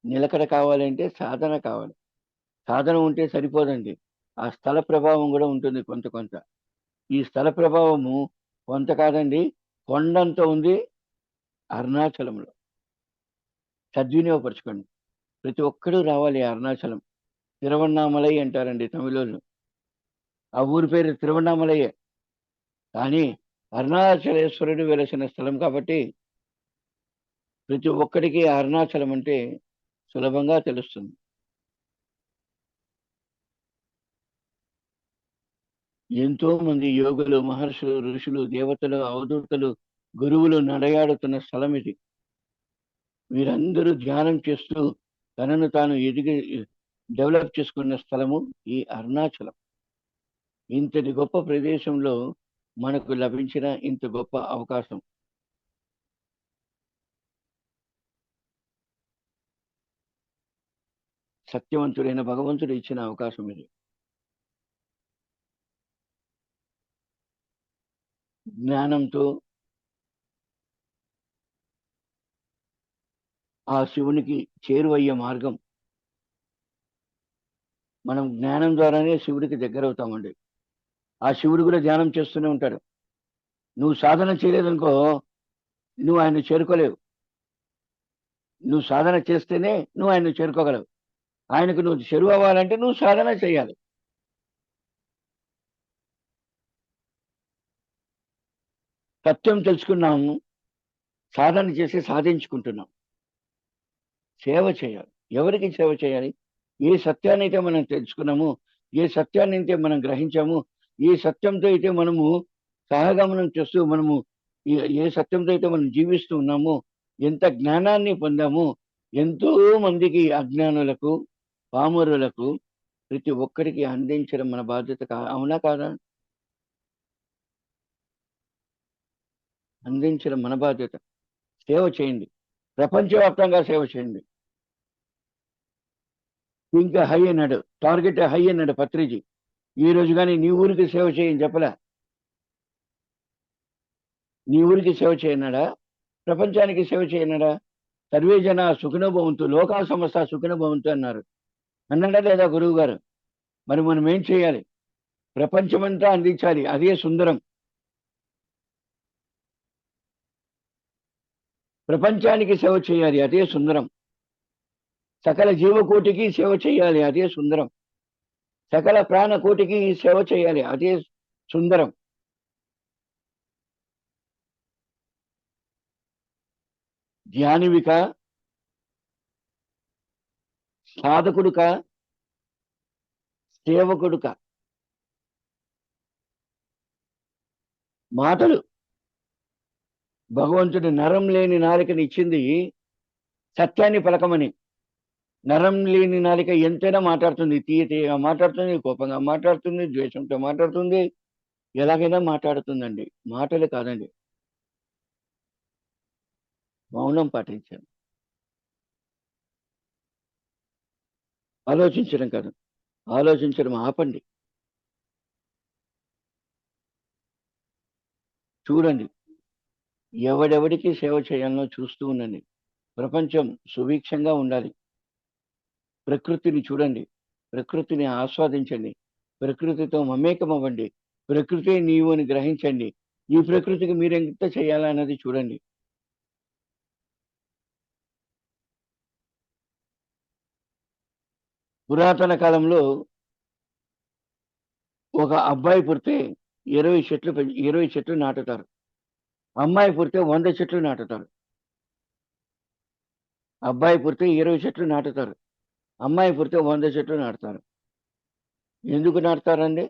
నిలకడ కావాలంటే సాధన కావాలి. సాధన ఉంటే సరిపోదండి. ఆ స్థల ప్రభావం గూడా ఉంటుంది కొంత కొంత. ఈ స్థల ప్రభావము కొంత కాదండి, కొండంత ఉంది అరుణాచలంలో. సద్వినియోగపరచుకోండి. ప్రతి ఒక్కడు రావాలి అరుణాచలం. తిరువన్నామలై అంటారండి తమిళోళ్ళు. ఆ ఊరి పేరు తిరువణామలయ్యే. కానీ అరుణాచలేశ్వరుడు వెలసిన స్థలం కాబట్టి ప్రతి ఒక్కడికి అరుణాచలం అంటే సులభంగా తెలుస్తుంది. ఎంతో మంది యోగులు, మహర్షులు, ఋషులు, దేవతలు, అవధూతలు, గురువులు నడయాడుతున్న స్థలం ఇది. వీరందరూ ధ్యానం చేస్తూ తనను తాను డెవలప్ చేసుకున్న స్థలము ఈ అరుణాచలం. ఇంతటి గొప్ప ప్రదేశంలో మనకు లభించిన ఇంత గొప్ప అవకాశం. సత్యవంతుడైన భగవంతుడు ఇచ్చిన అవకాశం ఇది. జ్ఞానంతో ఆ శివునికి చేరువయ్యే మార్గం. మనం జ్ఞానం ద్వారానే శివుడికి దగ్గర అవుతామండి. ఆ శివుడు కూడా ధ్యానం చేస్తూనే ఉంటాడు. నువ్వు సాధన చేయలేదనుకో, నువ్వు ఆయన చేరుకోలేవు. నువ్వు సాధన చేస్తేనే నువ్వు ఆయన చేరుకోగలవు. ఆయనకు నువ్వు చెరువు అవ్వాలంటే నువ్వు సాధన చేయాలి. సత్యం తెలుసుకున్నాము, సాధన చేసి సాధించుకుంటున్నాం. సేవ చేయాలి. ఎవరికి సేవ చేయాలి? ఏ సత్యాన్ని అయితే మనం తెలుసుకున్నామో, ఏ సత్యాన్ని అయితే మనం గ్రహించామో, ఏ సత్యంతో అయితే మనము సహగమనం చేస్తూ మనము ఏ సత్యంతో అయితే మనం జీవిస్తూ ఉన్నామో, ఎంత జ్ఞానాన్ని పొందామో, ఎంతో మందికి అజ్ఞానులకు, పామరులకు ప్రతి ఒక్కరికి అందించడం మన బాధ్యత. అవునా కాదా? అందించడం మన బాధ్యత. సేవ చేయండి. ప్రపంచవ్యాప్తంగా సేవ చేయండి. ఇంకా హై అన్నాడు, టార్గెట్ హై అన్నాడు పత్రిజీ. ఈ రోజు కానీ నీ ఊరికి సేవ చేయని చెప్పలే. నీ ఊరికి సేవ చేయన్నాడా? ప్రపంచానికి సేవ చేయన్నాడా? సర్వే జన సుఖినోభవంతు, లోకా సమస్త సుఖినోభవంతు అన్నారు. అన్నాడా లేదా గురువు గారు? మరి మనం ఏం చేయాలి? ప్రపంచమంతా అందించాలి, అదే సుందరం. ప్రపంచానికి సేవ చేయాలి, అదే సుందరం. సకల జీవకోటికి సేవ చేయాలి, అదే సుందరం. సకల ప్రాణకోటికి సేవ చేయాలి, అదే సుందరం. ధ్యానివిక, సాధకుడుక, సేవకుడుక. మాటలు భగవంతుడు నరం లేని నాలికని ఇచ్చింది సత్యాన్ని పలకమని. నరం లేని నాలిక ఎంతైనా మాట్లాడుతుంది, తీయ తీయగా మాట్లాడుతుంది, కోపంగా మాట్లాడుతుంది, ద్వేషంతో మాట్లాడుతుంది, ఎలాగైనా మాట్లాడుతుందండి. మాటలు కాదండి, మౌనం పాటించాను. ఆలోచించడం కాదు, ఆలోచించడం ఆపండి. చూడండి, ఎవడెవడికి సేవ చేయాలనో చూస్తూ ఉండండి. ప్రపంచం సుభిక్షంగా ఉండాలి. ప్రకృతిని చూడండి, ప్రకృతిని ఆస్వాదించండి, ప్రకృతితో మమేకం అవ్వండి, ప్రకృతి నీవు అని గ్రహించండి. ఈ ప్రకృతికి మీరు ఎంత చేయాలన్నది చూడండి. పురాతన కాలంలో ఒక అబ్బాయి పుడితే 20 చెట్లు నాటుతారు. అమ్మాయి పుడితే 100 చెట్లు నాటుతారు. అబ్బాయి పుడితే 20 చెట్లు నాటుతారు. అమ్మాయి పుడితే 100 చెట్లు నాటుతారు. ఎందుకు నాటుతారండి?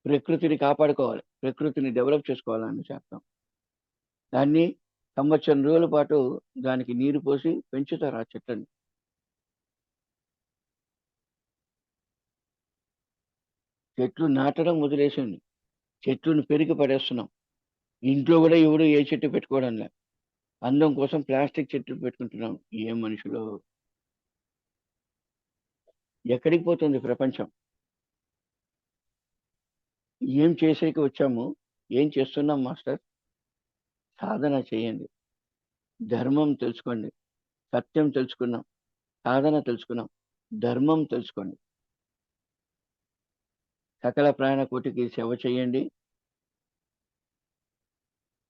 ప్రకృతిని కాపాడుకోవాలి, ప్రకృతిని డెవలప్ చేసుకోవాలని చేస్తాం. దాన్ని సంవత్సరం రోజుల పాటు దానికి నీరు పోసి పెంచుతారు ఆ చెట్లని. చెట్లు నాటడం వదిలేసింది, చెట్లను పెరిగి పడేస్తున్నాం. ఇంట్లో కూడా ఎవడు ఏ చెట్టు పెట్టుకోవడం లే. అందం కోసం ప్లాస్టిక్ చెట్లు పెట్టుకుంటున్నాం. ఏం మనుషులు! ఎక్కడికి పోతుంది ప్రపంచం? ఏం చేసేకి వచ్చాము? ఏం చేస్తున్నాం మాస్టర్? సాధన చేయండి, ధర్మం తెలుసుకోండి. సత్యం తెలుసుకున్నాం, సాధన తెలుసుకున్నాం, ధర్మం తెలుసుకోండి. సకల ప్రాణకోటికి సేవ చేయండి,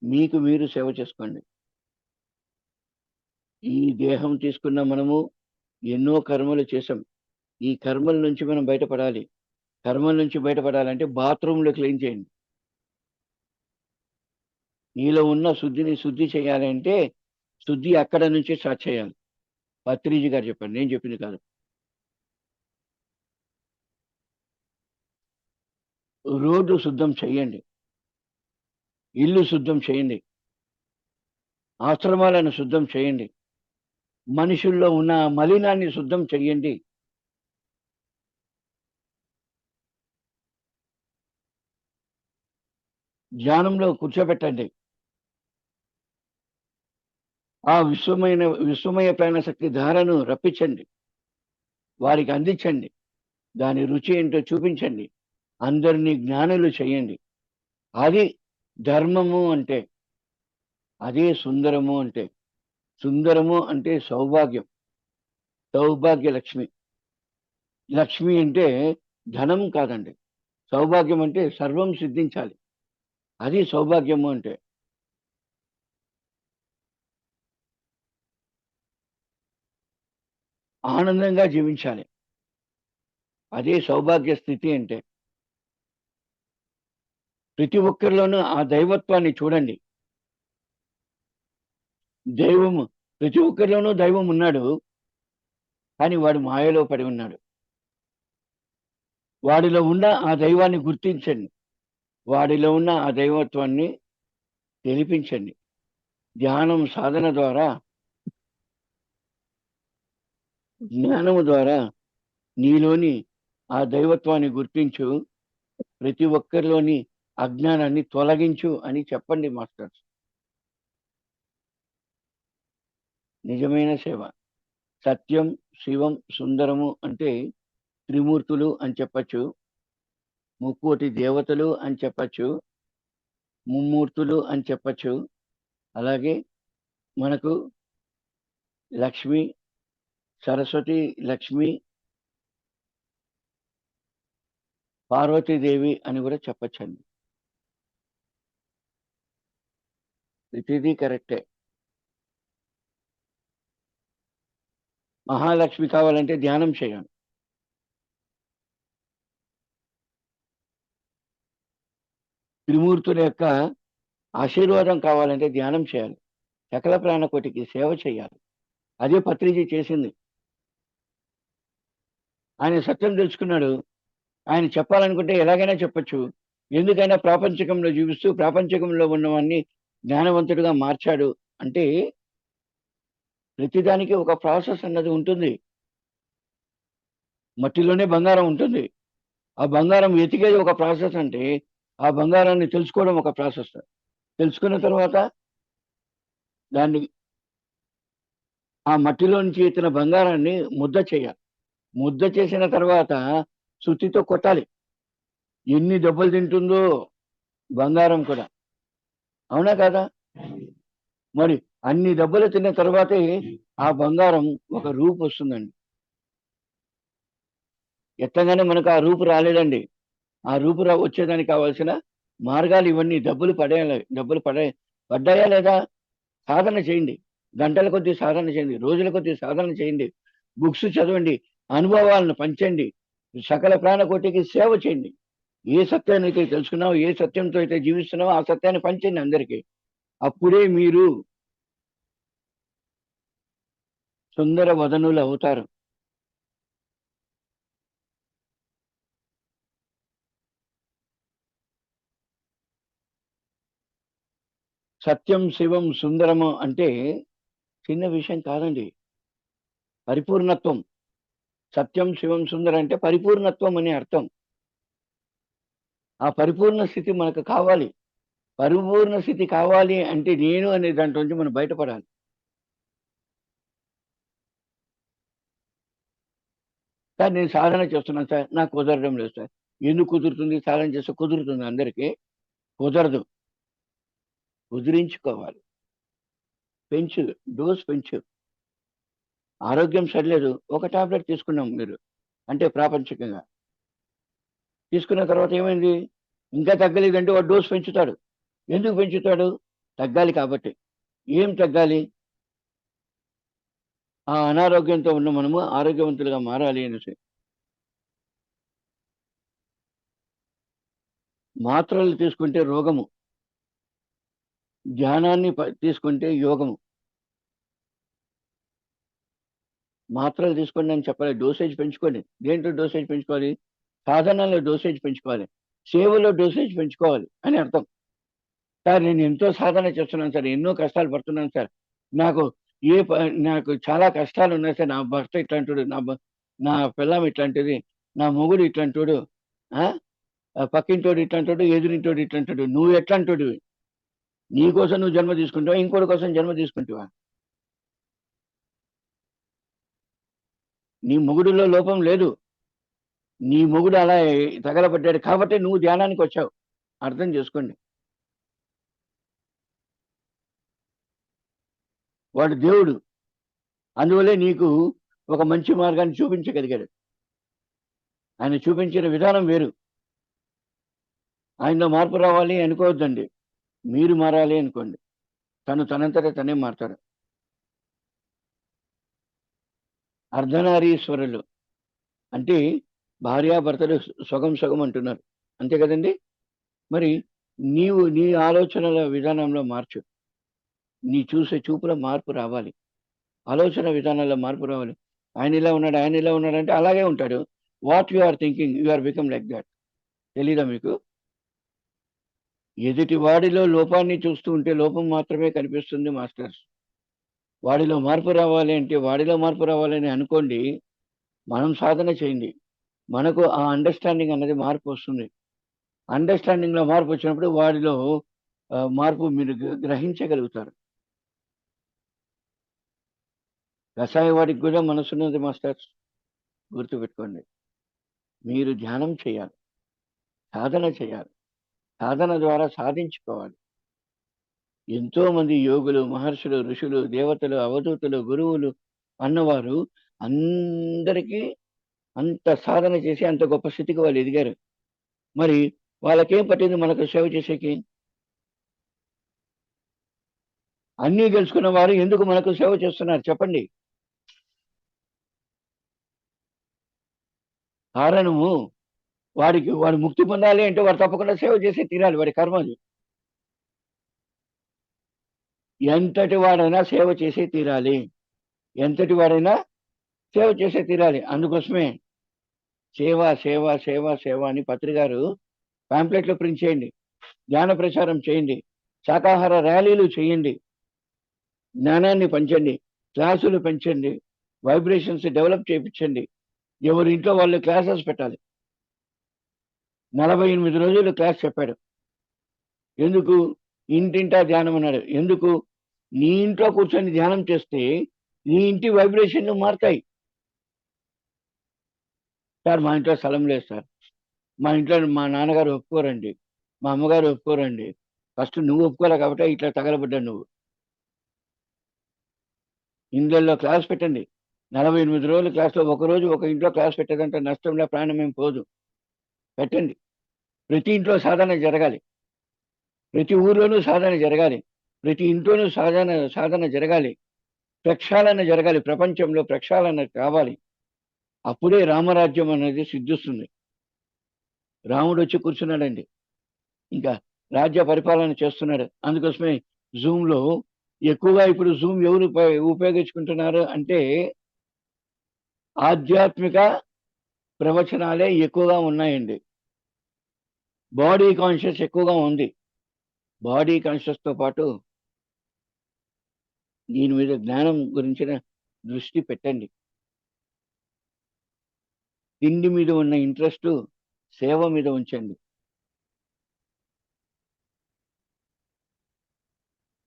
మీకు మీరు సేవ చేసుకోండి. ఈ దేహం తీసుకున్న మనము ఎన్నో కర్మలు చేసాం. ఈ కర్మల నుంచి మనం బయటపడాలి. కర్మల నుంచి బయటపడాలంటే బాత్రూంలో క్లీన్ చేయండి. నీలో ఉన్న శుద్ధిని శుద్ధి చేయాలంటే శుద్ధి అక్కడ నుంచి స్టార్ట్ చేయాలి. పత్రిజీ గారు చెప్పారు, నేను చెప్పింది కాదు. రోడ్డు శుద్ధం చేయండి, ఇల్లు శుద్ధం చేయండి, ఆశ్రమాలను శుద్ధం చేయండి, మనుషుల్లో ఉన్న మలినాన్ని శుద్ధం చేయండి. ధ్యానంలో కూర్చోబెట్టండి. ఆ విశ్వమయ ప్రాణశక్తి ధారను రప్పించండి, వారికి అందించండి, దాని రుచి ఏంటో చూపించండి, అందరినీ జ్ఞానులు చేయండి. అది ధర్మము అంటే, అదే సుందరము అంటే. సుందరము అంటే సౌభాగ్యం, సౌభాగ్య లక్ష్మి. లక్ష్మి అంటే ధనం కాదండి. సౌభాగ్యం అంటే సర్వం సిద్ధించాలి, అది సౌభాగ్యము అంటే. ఆనందంగా జీవించాలి, అదే సౌభాగ్య స్థితి అంటే. ప్రతి ఒక్కరిలోనూ ఆ దైవత్వాన్ని చూడండి. దైవము, ప్రతి ఒక్కరిలోనూ దైవం ఉన్నాడు, కానీ వాడు మాయలో పడి ఉన్నాడు. వాడిలో ఉన్న ఆ దైవాన్ని గుర్తించండి, వాడిలో ఉన్న ఆ దైవత్వాన్ని తెలిపించండి. ధ్యానం సాధన ద్వారా, జ్ఞానము ద్వారా నీలోని ఆ దైవత్వాన్ని గుర్తించు, ప్రతి ఒక్కరిలోని అజ్ఞానాన్ని తొలగించు అని చెప్పండి మాస్టర్స్. నిజమైన సేవ. సత్యం, శివం, సుందరము అంటే త్రిమూర్తులు అని చెప్పచ్చు, ముక్కోటి దేవతలు అని చెప్పచ్చు, ముమ్మూర్తులు అని చెప్పచ్చు. అలాగే మనకు లక్ష్మి, సరస్వతి, లక్ష్మి, పార్వతీదేవి అని కూడా చెప్పచ్చండి. ప్రతిదీ కరెక్టే. మహాలక్ష్మి కావాలంటే ధ్యానం చేయాలి. త్రిమూర్తుల యొక్క ఆశీర్వాదం కావాలంటే ధ్యానం చేయాలి. సకల ప్రాణకోటికి సేవ చేయాలి. అదే పత్రిజీ చేసింది. ఆయన సత్యం తెలుసుకున్నాడు. ఆయన చెప్పాలనుకుంటే ఎలాగైనా చెప్పచ్చు. ఎందుకైనా ప్రాపంచికంలో జీవిస్తూ ప్రాపంచికంలో ఉన్నవన్నీ జ్ఞానవంతుడిగా మార్చాడు అంటే ప్రతిదానికి ఒక ప్రాసెస్ అన్నది ఉంటుంది. మట్టిలోనే బంగారం ఉంటుంది. ఆ బంగారం వెతికేది ఒక ప్రాసెస్ అంటే ఆ బంగారాన్ని తెలుసుకోవడం ఒక ప్రాసెస్. తెలుసుకున్న తర్వాత దాన్ని, ఆ మట్టిలో నుంచి ఎత్తిన బంగారాన్ని ముద్ద చేయాలి. ముద్ద చేసిన తర్వాత సుత్తితో కొట్టాలి. ఎన్ని దెబ్బలు తింటుందో బంగారం కూడా, అవునా కదా? మరి అన్ని దెబ్బలు తిన్న తర్వాతే ఆ బంగారం ఒక రూపు వస్తుందండి. ఎత్తగానే మనకు ఆ రూపు రాలేదండి. ఆ రూపు వచ్చేదానికి కావాల్సిన మార్గాలు ఇవన్నీ. డబ్బులు పడ్డాయా లేదా? సాధన చేయండి, గంటల కొద్దీ సాధన చేయండి, రోజుల కొద్దీ సాధన చేయండి, బుక్స్ చదవండి, అనుభవాలను పంచండి, సకల ప్రాణకోటికి సేవ చేయండి. ఏ సత్యాన్ని అయితే తెలుసుకున్నావో, ఏ సత్యంతో అయితే జీవిస్తున్నావో ఆ సత్యాన్ని పంచండి అందరికీ. అప్పుడే మీరు సుందర వదనులు అవుతారు. సత్యం, శివం, సుందరము అంటే చిన్న విషయం కాదండి. పరిపూర్ణత్వం. సత్యం, శివం, సుందరం అంటే పరిపూర్ణత్వం అని అర్థం. ఆ పరిపూర్ణ స్థితి మనకు కావాలి. పరిపూర్ణ స్థితి కావాలి అంటే నేను అనే దాంట్లో నుంచి మనం బయటపడాలి. సార్ నేను సాధన చేస్తున్నాను సార్, నాకు కుదరడం లేదు సార్. ఎందుకు కుదురుతుంది? సాధన చేస్తే కుదురుతుంది అందరికీ? కుదరదు. కుదిరించుకోవాలి. పెంచు, డోస్ పెంచు. ఆరోగ్యం సరిలేదు, ఒక టాబ్లెట్ తీసుకున్నాం మీరు అంటే ప్రాపంచికంగా తీసుకున్న తర్వాత ఏమైంది? ఇంకా తగ్గలేదంటే వాడు డోస్ పెంచుతాడు. ఎందుకు పెంచుతాడు? తగ్గాలి కాబట్టి. ఏం తగ్గాలి? ఆ అనారోగ్యంతో ఉన్న మనము ఆరోగ్యవంతులుగా మారాలి అనేసి. మాత్రలు తీసుకుంటే రోగము, ధ్యానాన్ని తీసుకుంటే యోగము. మాత్రలు తీసుకోండి అని చెప్పాలి, డోసేజ్ పెంచుకోండి. దేంట్లో డోసేజ్ పెంచుకోవాలి? సాధనలో డోసేజ్ పెంచుకోవాలి, సేవలో డోసేజ్ పెంచుకోవాలి అని అర్థం. సార్ నేను ఎంతో సాధన చేస్తున్నాను సార్, ఎన్నో కష్టాలు పడుతున్నాను సార్, నాకు నాకు చాలా కష్టాలు ఉన్నాయి సార్, నా భర్త ఇట్లాంటివాడు, నా పిల్లం ఇట్లాంటిది, నా మొగుడు ఇట్లాంటివాడు, పక్కింటోడు ఇట్లాంటాడు, ఎదురింటోడు ఇట్లాంటాడు. నువ్వు ఎట్లాంటోడు? నీ కోసం నువ్వు జన్మ తీసుకుంటావా, ఇంకోటి కోసం జన్మ తీసుకుంటావా? నీ మొగుడులో లోపం లేదు, నీ మొగుడు అలా తగలబడ్డాడు కాబట్టి నువ్వు ధ్యానానికి వచ్చావు, అర్థం చేసుకోండి. వాడు దేవుడు, అందువల్లే నీకు ఒక మంచి మార్గాన్ని చూపించగలిగాడు. ఆయన చూపించిన విధానం వేరు. ఆయనలో మార్పు రావాలి అనుకోవద్దండి, మీరు మారాలి అనుకోండి. తనంతటా తనే మారుతాడు. అర్ధనారీశ్వరులు అంటే భార్యాభర్తలు సగం సగం అంటున్నారు, అంతే కదండి? మరి నీవు నీ ఆలోచనల విధానంలో మార్చు, నీ చూసే చూపులో మార్పు రావాలి, ఆలోచన విధానాల్లో మార్పు రావాలి. ఆయన ఇలా ఉన్నాడు, ఆయన ఇలా ఉన్నాడు అంటే అలాగే ఉంటాడు. What you are thinking you are become like that. తెలీదా మీకు? ఎదుటి వాడిలో లోపాన్ని చూస్తూ ఉంటే లోపం మాత్రమే కనిపిస్తుంది మాస్టర్స్. వాడిలో మార్పు రావాలి అంటే వాడిలో మార్పు రావాలని అనుకోండి, మనం సాధన చేయండి, మనకు ఆ అండర్స్టాండింగ్ అన్నది మార్పు వస్తుంది. అండర్స్టాండింగ్ లో మార్పు వచ్చినప్పుడు వాడిలో మార్పు మీరు గ్రహించగలుగుతారు. కషాయవాడికి కూడా మనసున్నది మాస్టర్స్, గుర్తుపెట్టుకోండి. మీరు ధ్యానం చేయాలి, సాధన చేయాలి, సాధన ద్వారా సాధించుకోవాలి. ఎంతో మంది యోగులు, మహర్షులు, ఋషులు, దేవతలు, అవధూతులు, గురువులు అన్నవారు అందరికీ అంత సాధన చేసి అంత గొప్ప స్థితికి వాళ్ళు ఎదిగారు. మరి వాళ్ళకేం పట్టింది మనకు సేవ చేసేకి? అన్నీ తెలుసుకున్న వారు ఎందుకు మనకు సేవ చేస్తున్నారు చెప్పండి? కారణము, వాడు ముక్తి పొందాలి అంటే వాడు తప్పకుండా సేవ చేసి తీరాలి, వాడి కర్మది. ఎంతటి వాడైనా సేవ చేసే తీరాలి, ఎంతటి వాడైనా సేవ చేసే తీరాలి. అందుకోసమే సేవ సేవ సేవ సేవ అని పత్రికారు పాంప్లెట్లు ప్రింట్ చేయండి, జ్ఞాన ప్రచారం చేయండి, శాకాహార ర్యాలీలు చేయండి, జ్ఞానాన్ని పంచండి, క్లాసులు పెంచండి, వైబ్రేషన్స్ డెవలప్ చేయించండి. ఎవరి ఇంట్లో వాళ్ళు క్లాసెస్ పెట్టాలి. 48 రోజులు క్లాస్ చెప్పాడు. ఎందుకు? ఇంటింటా ధ్యానం అన్నాడు. ఎందుకు? నీ ఇంట్లో కూర్చొని ధ్యానం చేస్తే నీ ఇంటి వైబ్రేషన్లు మారుతాయి. సార్ మా ఇంట్లో స్థలం లేదు సార్, మా ఇంట్లో మా నాన్నగారు ఒప్పుకోరండి, మా అమ్మగారు ఒప్పుకోరండి. ఫస్ట్ నువ్వు ఒప్పుకోలే కాబట్టి ఇట్లా తగలబడ్డావు నువ్వు. ఇండ్లలో క్లాస్ పెట్టండి, 48 రోజులు క్లాస్లో ఒకరోజు ఒక ఇంట్లో క్లాస్ పెట్టేదంటే నష్టంలో ప్రాణం ఏం పోదు. పెట్టండి. ప్రతి ఇంట్లో సాధన జరగాలి, ప్రతి ఊర్లోనూ సాధన జరగాలి, ప్రతి ఇంట్లోనూ సాధన జరగాలి, ప్రక్షాళన జరగాలి, ప్రపంచంలో ప్రక్షాళన కావాలి. అప్పుడే రామరాజ్యం అనేది సిద్ధిస్తుంది. రాముడు వచ్చి కూర్చున్నాడండి, ఇంకా రాజ్య పరిపాలన చేస్తున్నాడు. అందుకోసమే జూమ్లో ఎక్కువగా ఇప్పుడు జూమ్ ఎవరు ఉపయోగించుకుంటున్నారు అంటే ఆధ్యాత్మిక ప్రవచనాలే ఎక్కువగా ఉన్నాయండి. బాడీ కాన్షియస్ ఎక్కువగా ఉంది. బాడీ కాన్షియస్తో పాటు దీని మీద జ్ఞానం గురించిన దృష్టి పెట్టండి. తిండి మీద ఉన్న ఇంట్రెస్ట్ సేవ మీద ఉంచండి.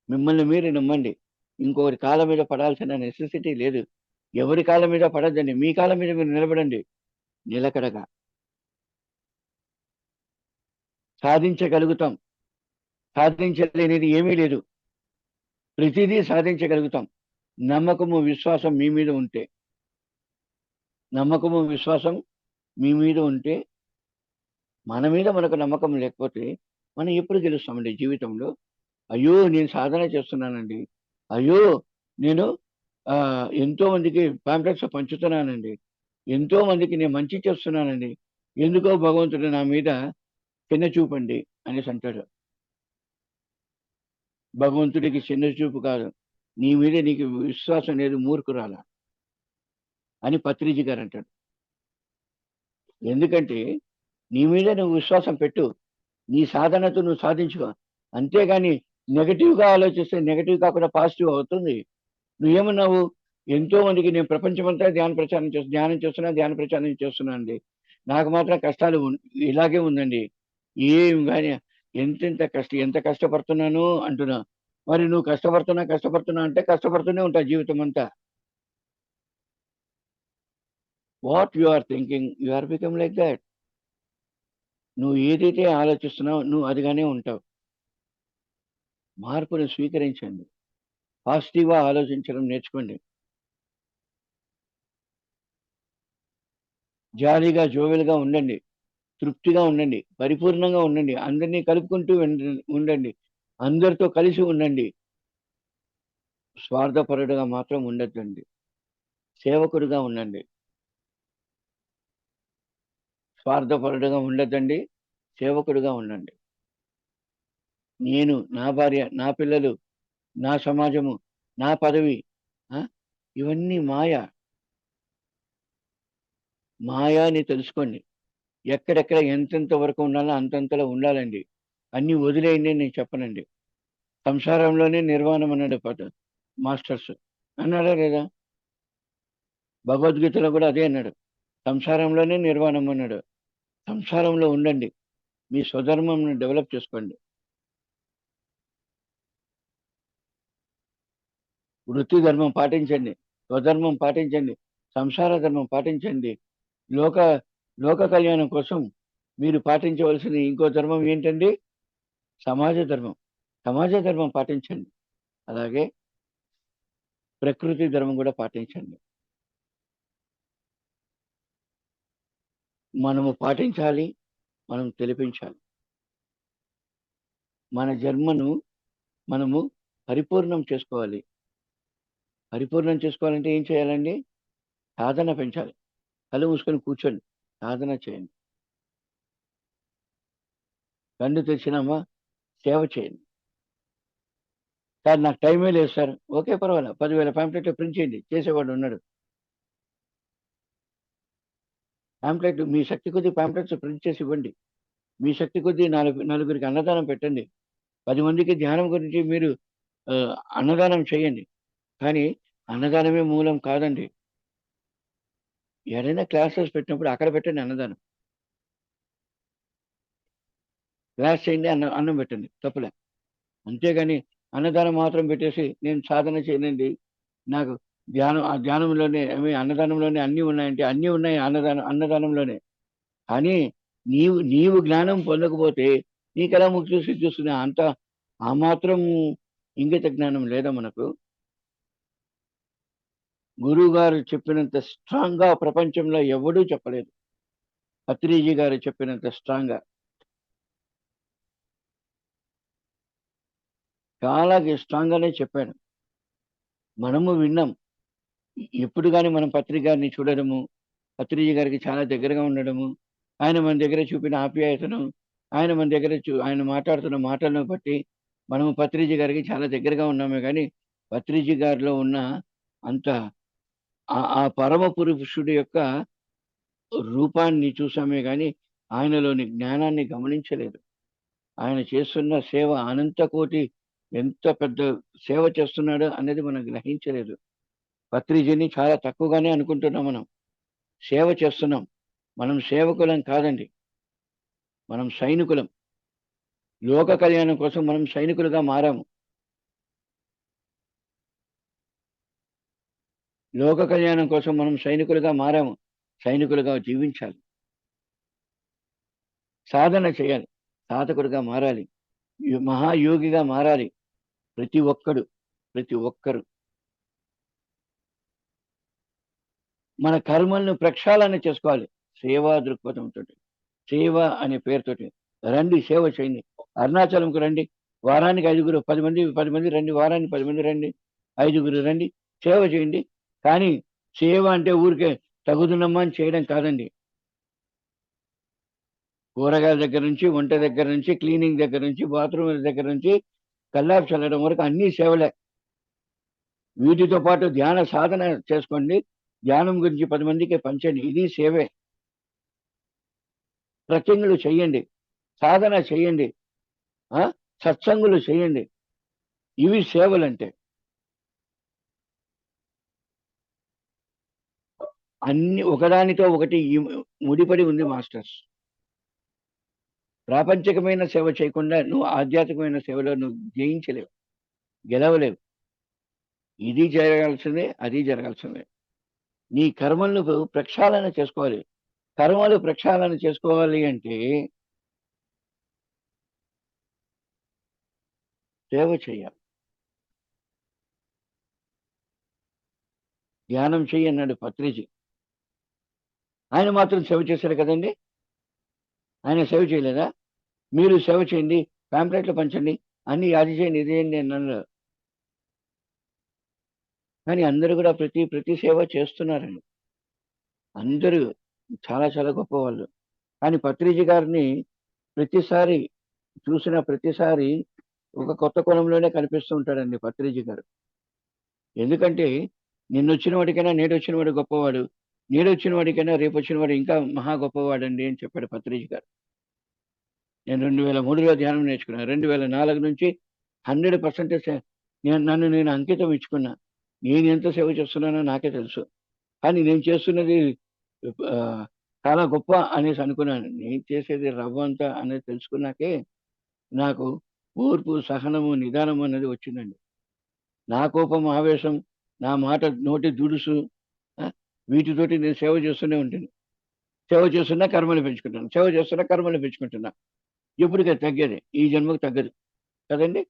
మిమ్మల్ని మీరు నమ్మండి, ఇంకొకరి కాళ్ళ మీద పడాల్సిన నెసెసిటీ లేదు. ఎవరి కాళ్ళ మీద పడద్దండి, మీ కాళ్ళ మీద మీరు నిలబడండి నిలకడగా. సాధించగలుగుతాం, సాధించలేనిది ఏమీ లేదు, ప్రతిదీ సాధించగలుగుతాం. నమ్మకము విశ్వాసం మీ మీద ఉంటే, నమ్మకము విశ్వాసం మీ మీద ఉంటే, మన మీద మనకు నమ్మకం లేకపోతే మనం ఎప్పుడు గెలుస్తామండి జీవితంలో? అయ్యో నేను సాధన చేస్తున్నానండి, అయ్యో నేను ఎంతో మందికి పాంప్లెట్స్ పంచుతున్నానండి, ఎంతో మందికి నేను మంచి చేస్తున్నానండి, ఎందుకో భగవంతుడు నా మీద చిన్న చూపండి అనేసి అంటాడు. భగవంతుడికి చిన్న చూపు కాదు, నీ మీద నీకు విశ్వాసం లేదు మూర్ఖురాల అని పత్రిజీ గారు అంటాడు. ఎందుకంటే నీ మీద నువ్వు విశ్వాసం పెట్టు, నీ సాధనతో నువ్వు సాధించుకో, అంతేగాని నెగటివ్గా ఆలోచిస్తే నెగటివ్ కాకుండా పాజిటివ్ అవుతుంది. నువ్వేమన్నావు, ఎంతో మందికి నేను ప్రపంచమంతా ధ్యానం చేస్తున్నా అండి, నాకు మాత్రం కష్టాలు ఇలాగే ఉందండి, ఏం కానీ ఎంత కష్టపడుతున్నాను అంటున్నా. మరి నువ్వు కష్టపడుతున్నా అంటే కష్టపడుతూనే ఉంటావు జీవితం అంతా. What you are thinking you are become like that. నువ్వు ఏదైతే ఆలోచిస్తున్నావు నువ్వు అదిగానే ఉంటావు. మార్పును స్వీకరించండి, పాజిటివ్గా ఆలోచించడం నేర్చుకోండి, జాలీగా జోవెల్గా ఉండండి, తృప్తిగా ఉండండి, పరిపూర్ణంగా ఉండండి, అందరినీ కలుపుకుంటూ ఉండండి, అందరితో కలిసి ఉండండి. స్వార్థపరుడుగా మాత్రం ఉండద్దండి, సేవకుడిగా ఉండండి. స్వార్థపరుడుగా ఉండద్దండి, సేవకుడిగా ఉండండి. నేను, నా భార్య, నా పిల్లలు, నా సమాజము, నా పదవి, ఇవన్నీ మాయా అని తెలుసుకోండి. ఎక్కడెక్కడ ఎంతెంత వరకు ఉండాలో అంతంతలో ఉండాలండి. అన్నీ వదిలేయండి నేను చెప్పనండి. సంసారంలోనే నిర్వాణం అన్నాడు మాస్టర్స్, అన్నాడా లేదా? భగవద్గీతలో కూడా అదే అన్నాడు, సంసారంలోనే నిర్వాణం అన్నాడు. సంసారంలో ఉండండి, మీ స్వధర్మంను డెవలప్ చేసుకోండి, వృత్తి ధర్మం పాటించండి, స్వధర్మం పాటించండి, సంసార ధర్మం పాటించండి. లోక లోక కళ్యాణం కోసం మీరు పాటించవలసిన ఇంకో ధర్మం ఏంటండి? సమాజ ధర్మం. సమాజ ధర్మం పాటించండి, అలాగే ప్రకృతి ధర్మం కూడా పాటించండి. మనము పాటించాలి, మనం తెలిపించాలి. మన జన్మను మనము పరిపూర్ణం చేసుకోవాలి. పరిపూర్ణం చేసుకోవాలంటే ఏం చేయాలండి? సాధన పెంచాలి. కళ్ళు మూసుకొని కూర్చోండి, సాధన చేయండి. కళ్ళు తెరిచినామా, సేవ చేయండి. సార్ నాకు టైమే లేదు సార్, ఓకే పర్వాలేదు, 10,000 పాంప్లెట్లు ప్రింట్ చేయండి, చేసేవాడు ఉన్నాడు. పాంప్లెట్ మీ శక్తి కొద్దీ పాంప్లెట్స్ ప్రింట్ చేసి ఇవ్వండి. మీ శక్తి కొద్దీ నలుగురికి అన్నదానం పెట్టండి. 10 మందికి ధ్యానం గురించి మీరు అన్నదానం చేయండి. కానీ అన్నదానమే మూలం కాదండి. ఏదైనా క్లాసెస్ పెట్టినప్పుడు అక్కడ పెట్టండి అన్నదానం. క్లాస్ చేయండి, అన్నం పెట్టండి, తప్పులే. అంతేగాని అన్నదానం మాత్రం పెట్టేసి నేను సాధన చేయనండి, నాకు ధ్యానంలోనే అన్నదానంలోనే అన్నీ ఉన్నాయంటే అన్నీ ఉన్నాయి అన్నదానంలోనే. కానీ నీవు జ్ఞానం పొందకపోతే నీకెలా ముక్తి సిద్ధిస్తుంది? ఆ మాత్రం ఇంగిత జ్ఞానం లేదా మనకు? గురువు గారు చెప్పినంత స్ట్రాంగ్ గా ప్రపంచంలో ఎవడూ చెప్పలేదు. పత్రిజీ గారు చెప్పినంత స్ట్రాంగ్ గా, చాలా స్ట్రాంగ్ గానే చెప్పాడు. మనము విన్నాం. ఎప్పుడు కానీ మనం పత్రిక గారిని చూడడము, పత్రిజీ గారికి చాలా దగ్గరగా ఉండడము, ఆయన మన దగ్గర చూపిన ఆప్యాయతను, ఆయన మన దగ్గర ఆయన మాట్లాడుతున్న మాటలను బట్టి మనము పత్రిజీ గారికి చాలా దగ్గరగా ఉన్నామే కానీ పత్రిజీ గారిలో ఉన్న అంత ఆ పరమ పురుషుడి యొక్క రూపాన్ని చూసామే కానీ ఆయనలోని జ్ఞానాన్ని గమనించలేదు. ఆయన చేస్తున్న సేవ అనంత కోటి, ఎంత పెద్ద సేవ చేస్తున్నాడో అనేది మనం గ్రహించలేదు. పత్రిజీని చాలా తక్కువగానే అనుకుంటున్నాం. మనం సేవ చేస్తున్నాం, మనం సేవకులం కాదండి, మనం సైనికులం. లోక కళ్యాణం కోసం మనం సైనికులుగా మారాము. లోక కళ్యాణం కోసం మనం సైనికులుగా మారాము. సైనికులుగా జీవించాలి, సాధన చేయాలి, సాధకుడిగా మారాలి, మహాయోగిగా మారాలి. ప్రతి ఒక్కరు మన కర్మలను ప్రక్షాళన చేసుకోవాలి సేవా దృక్పథంతో. సేవ అనే పేరుతోటి రండి, సేవ చేయండి. అరుణాచలంకు రండి, వారానికి 5 10 మంది రండి, వారానికి 10 మంది రండి, 5 రండి, సేవ చేయండి. కానీ సేవ అంటే ఊరికే తగుదునమ్మా అని చేయడం కాదండి. కూరగాయల దగ్గర నుంచి, వంట దగ్గర నుంచి, క్లీనింగ్ దగ్గర నుంచి, బాత్రూమ్ దగ్గర నుంచి, కల్లాపు చల్లడం వరకు అన్నీ సేవలే. వీటితో పాటు ధ్యాన సాధన చేసుకోండి. ధ్యానం గురించి 10 మందికి పంచండి. ఇది సేవే. ట్రెక్కింగ్‌లు చేయండి. సాధన చేయండి. ఆ! సత్సంగులు చేయండి. ఇవి సేవలంటే. అన్ని ఒకదానితో ఒకటి ముడిపడి ఉంది మాస్టర్స్. ప్రాపంచికమైన సేవ చేయకుండా నువ్వు ఆధ్యాత్మికమైన సేవలో నువ్వు జయించలేవు. గెలవలేవు. ఇది జరగాల్సిందే. అది జరగాల్సిందే. నీ కర్మలను ప్రక్షాళన చేసుకోవాలి. కర్మలు ప్రక్షాళన చేసుకోవాలి అంటే సేవ చేయాలి. ధ్యానం చెయ్యి అన్నాడు పత్రిజీ. ఆయన మాత్రం సేవ చేశాడు కదండీ! ఆయన సేవ చేయలేదా? మీరు సేవ చేయండి, పాంప్లెట్లు పంచండి, అన్నీ అది చేయండి, ఇది చేయండి అనన్నారు. కానీ అందరూ కూడా ప్రతి సేవ చేస్తున్నారండి. అందరూ చాలా చాలా గొప్పవాళ్ళు. కానీ పత్రిజీ గారిని ప్రతిసారి చూసిన ప్రతిసారి ఒక కొత్త కోణంలోనే కనిపిస్తూ ఉంటాడండి పత్రిజీ గారు. ఎందుకంటే నిన్నొచ్చిన వాడికైనా నేడొచ్చిన వాడు గొప్పవాడు. నేడొచ్చిన వాడికైనా రేపొచ్చిన వాడు ఇంకా మహా గొప్పవాడండి అని చెప్పాడు పత్రిజీ గారు. నేను 2003లో ధ్యానం నేర్చుకున్నాను. 2004 నుంచి 100% నన్ను నేను అంకితం ఇచ్చుకున్నా. నేను ఎంత సేవ చేస్తున్నానో నాకే తెలుసు. కానీ నేను చేస్తున్నది చాలా గొప్ప అనేసి అనుకున్నాను. నేను చేసేది రవ్వంత అనేది తెలుసుకున్నాకే నాకు ఓర్పు, సహనము, నిదానం అనేది వచ్చిందండి. నా కోపం, ఆవేశం, నా మాట నోటి దుడుసు వీటితోటి నేను సేవ చేస్తూనే ఉంటాను. సేవ చేస్తున్నా కర్మలు పెంచుకుంటాను. సేవ చేస్తున్నా కర్మలు పెంచుకుంటున్నా. ఎప్పటికి తగ్గేది. ఈ జన్మకు తగ్గదు. కదండీ!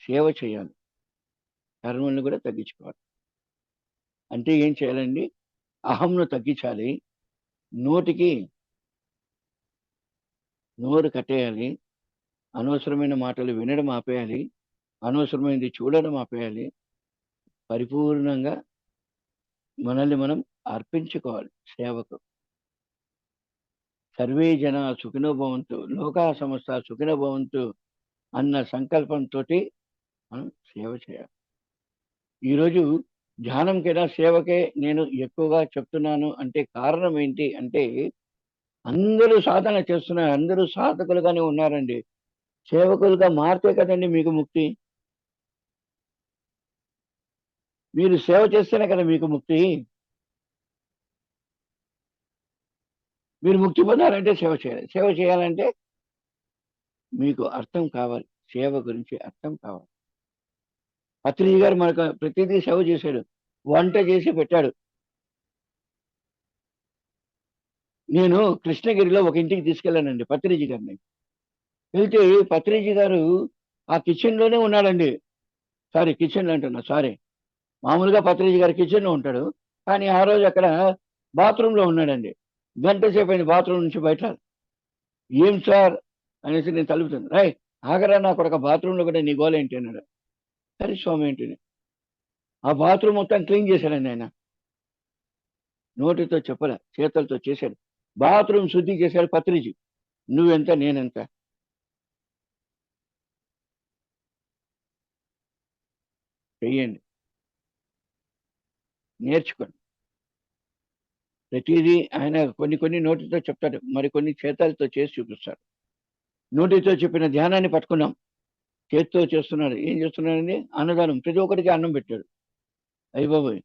సేవ చేయాలి. కర్మలను కూడా తగ్గించుకోవాలి. అంటే ఏం చేయాలండి? అహంను తగ్గించాలి. నోటికి నోరు కట్టేయాలి. అనవసరమైన మాటలు వినడం ఆపేయాలి. అనవసరమైనది చూడడం ఆపేయాలి. పరిపూర్ణంగా మనల్ని మనం అర్పించుకోవాలి సేవకు. సర్వే జనా సుఖినో భవంతు, లోకా సమస్తా సుఖినో భవంతు అన్న సంకల్పంతోటి మనం సేవ చేయాలి. ఈరోజు ధ్యానంకైనా, సేవకే నేను ఎక్కువగా చెప్తున్నాను అంటే కారణం ఏంటి అంటే, అందరూ సాధన చేస్తున్నారు. అందరూ సాధకులుగానే ఉన్నారండి. సేవకులుగా మారితే కదండీ మీకు ముక్తి. మీరు సేవ చేస్తేనే కదా మీకు ముక్తి. మీరు ముక్తి పొందాలంటే సేవ చేయాలి. సేవ చేయాలంటే మీకు అర్థం కావాలి. సేవ గురించి అర్థం కావాలి. పత్రిజీ గారు మనకు ప్రతిదీ సేవ చేశాడు. వంట చేసి పెట్టాడు. నేను కృష్ణగిరిలో ఒక ఇంటికి తీసుకెళ్ళానండి పత్రిజీ గారిని. వెళ్తే పత్రిజీ గారు ఆ కిచెన్‌లోనే ఉన్నాడండి. కిచెన్‌లో అంటున్నా సారీ. మామూలుగా పత్రిజీ గారు కిచెన్‌లో ఉంటాడు. కానీ ఆ రోజు అక్కడ బాత్రూమ్‌లో ఉన్నాడండి. గంట సేపయింది బాత్రూమ్ నుంచి బయట రాల. "ఏం సార్" అనేసి నేను తలుపుతాను. "రేయ్! ఆగరా నా కొడకా బాత్రూమ్‌లో కూడా నీ గోల ఏంటి" అన్నాడు. సరే స్వామి ఏంటిని. ఆ బాత్రూమ్ మొత్తం క్లీన్ చేశాడండి ఆయన. నోటితో చెప్పలే. చేతులతో చేశాడు. బాత్రూమ్ శుద్ధి చేశాడు పత్రిజీ. నువ్వెంత నేనెంత. చెయ్యండి. నేర్చుకోండి. ప్రతీదీ ఆయన కొన్ని నోటితో చెప్తాడు. మరికొన్ని చేతలతో చేసి చూపిస్తాడు. నోటితో చెప్పిన ధ్యానాన్ని పట్టుకున్నాం. చేత్తో చేస్తున్నాడు. ఏం చేస్తున్నాడండి? అన్నదానం. ప్రతి ఒక్కడికి అన్నం పెట్టాడు. అయ్యబాబోయ్!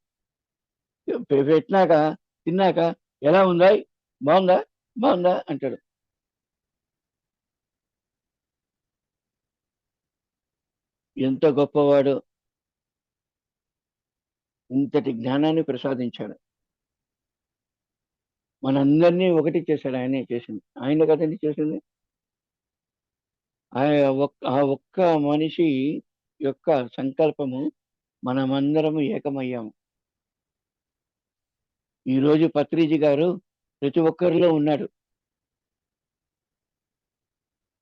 పెట్టినాక, తిన్నాక ఎలా ఉందాయ్? బావుందా? బావుందా? అంటాడు. ఎంత గొప్పవాడో! ఇంతటి జ్ఞానాన్ని ప్రసాదించాడు. మనందరినీ ఒకటి చేశాడు ఆయనే చేసింది. ఆయనే కదండీ చేసింది. ఆ ఒక్క మనిషి యొక్క సంకల్పము మనమందరము ఏకమయ్యాము. ఈరోజు పత్రిజీ గారు ప్రతి ఒక్కరిలో ఉన్నాడు.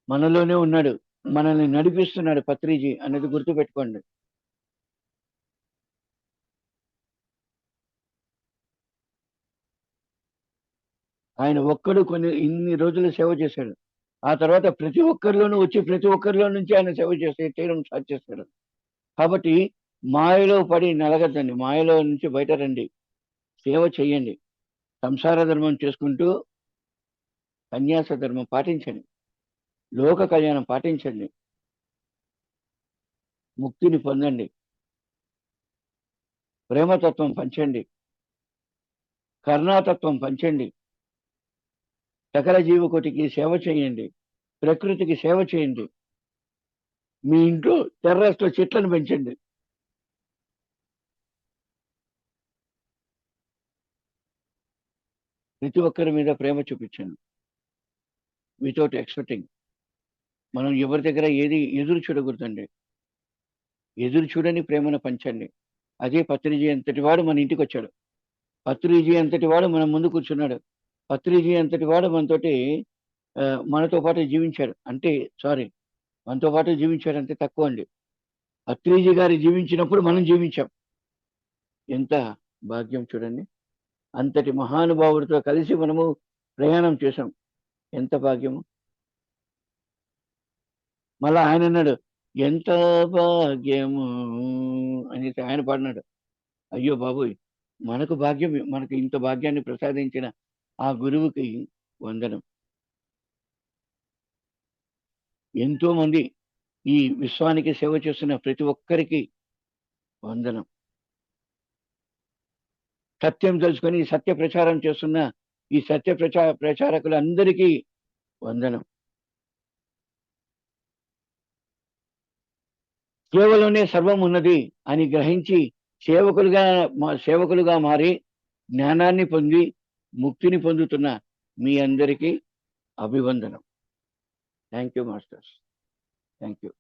మనలోనే ఉన్నాడు. మనల్ని నడిపిస్తున్నాడు పత్రిజీ అనేది గుర్తుపెట్టుకోండి. ఆయన ఒక్కడు ఇన్ని రోజులు సేవ చేశాడు. ఆ తర్వాత ప్రతి ఒక్కరిలోనూ వచ్చి ప్రతి ఒక్కరిలో నుంచి ఆయన సేవ చేయడం స్టార్ట్ చేశాడు. కాబట్టి మాయలో పడి నలగద్దండి. మాయలో నుంచి బయట రండి. సేవ చేయండి. సంసార ధర్మం చేసుకుంటూ సన్యాస ధర్మం పాటించండి. లోక కళ్యాణం పాటించండి. ముక్తిని పొందండి. ప్రేమతత్వం పంచండి. కరుణాతత్వం పంచండి. సకల జీవకోటికి సేవ చేయండి. ప్రకృతికి సేవ చేయండి. మీ ఇంట్లో టెర్రస్లో చెట్లను పెంచండి. ప్రతి ఒక్కరి మీద ప్రేమ చూపించండి. Without expecting. మనం ఎవరి దగ్గర ఏది ఎదురు చూడకూడదండి. ఎదురు చూడని ప్రేమను పంచండి. అదే పత్రిజీ అంతటి వాడు మన ఇంటికి వచ్చాడు. పత్రిజీ అంతటి వాడు మన ముందు కూర్చున్నాడు. పత్రిజీ అంతటి వాడు మనతో పాటు జీవించాడు. అంటే సారీ, మనతో పాటు జీవించాడంటే తక్కువ అండి. పత్రిజీ గారు జీవించినప్పుడు మనం జీవించాం. ఎంత భాగ్యం చూడండి. అంతటి మహానుభావుడితో కలిసి మనము ప్రయాణం చేశాం. ఎంత భాగ్యము. మళ్ళా ఆయన అన్నాడు, ఎంత భాగ్యము అనేసి ఆయన పాడినాడు. అయ్యో బాబోయ్, మనకు ఇంత భాగ్యాన్ని ప్రసాదించిన ఆ గురువుకి వందనం. ఎంతో మంది ఈ విశ్వానికి సేవ చేస్తున్న ప్రతి ఒక్కరికి వందనం. సత్యం తెలుసుకొని సత్య ప్రచారం చేస్తున్న ఈ సత్య ప్రచారకులందరికీ వందనం. సేవలోనే సర్వం ఉన్నది అని గ్రహించి సేవకులుగా మారి జ్ఞానాన్ని పొంది ముక్తిని పొందుతున్న మీ అందరికీ అభివందనం. Thank you masters. Thank you.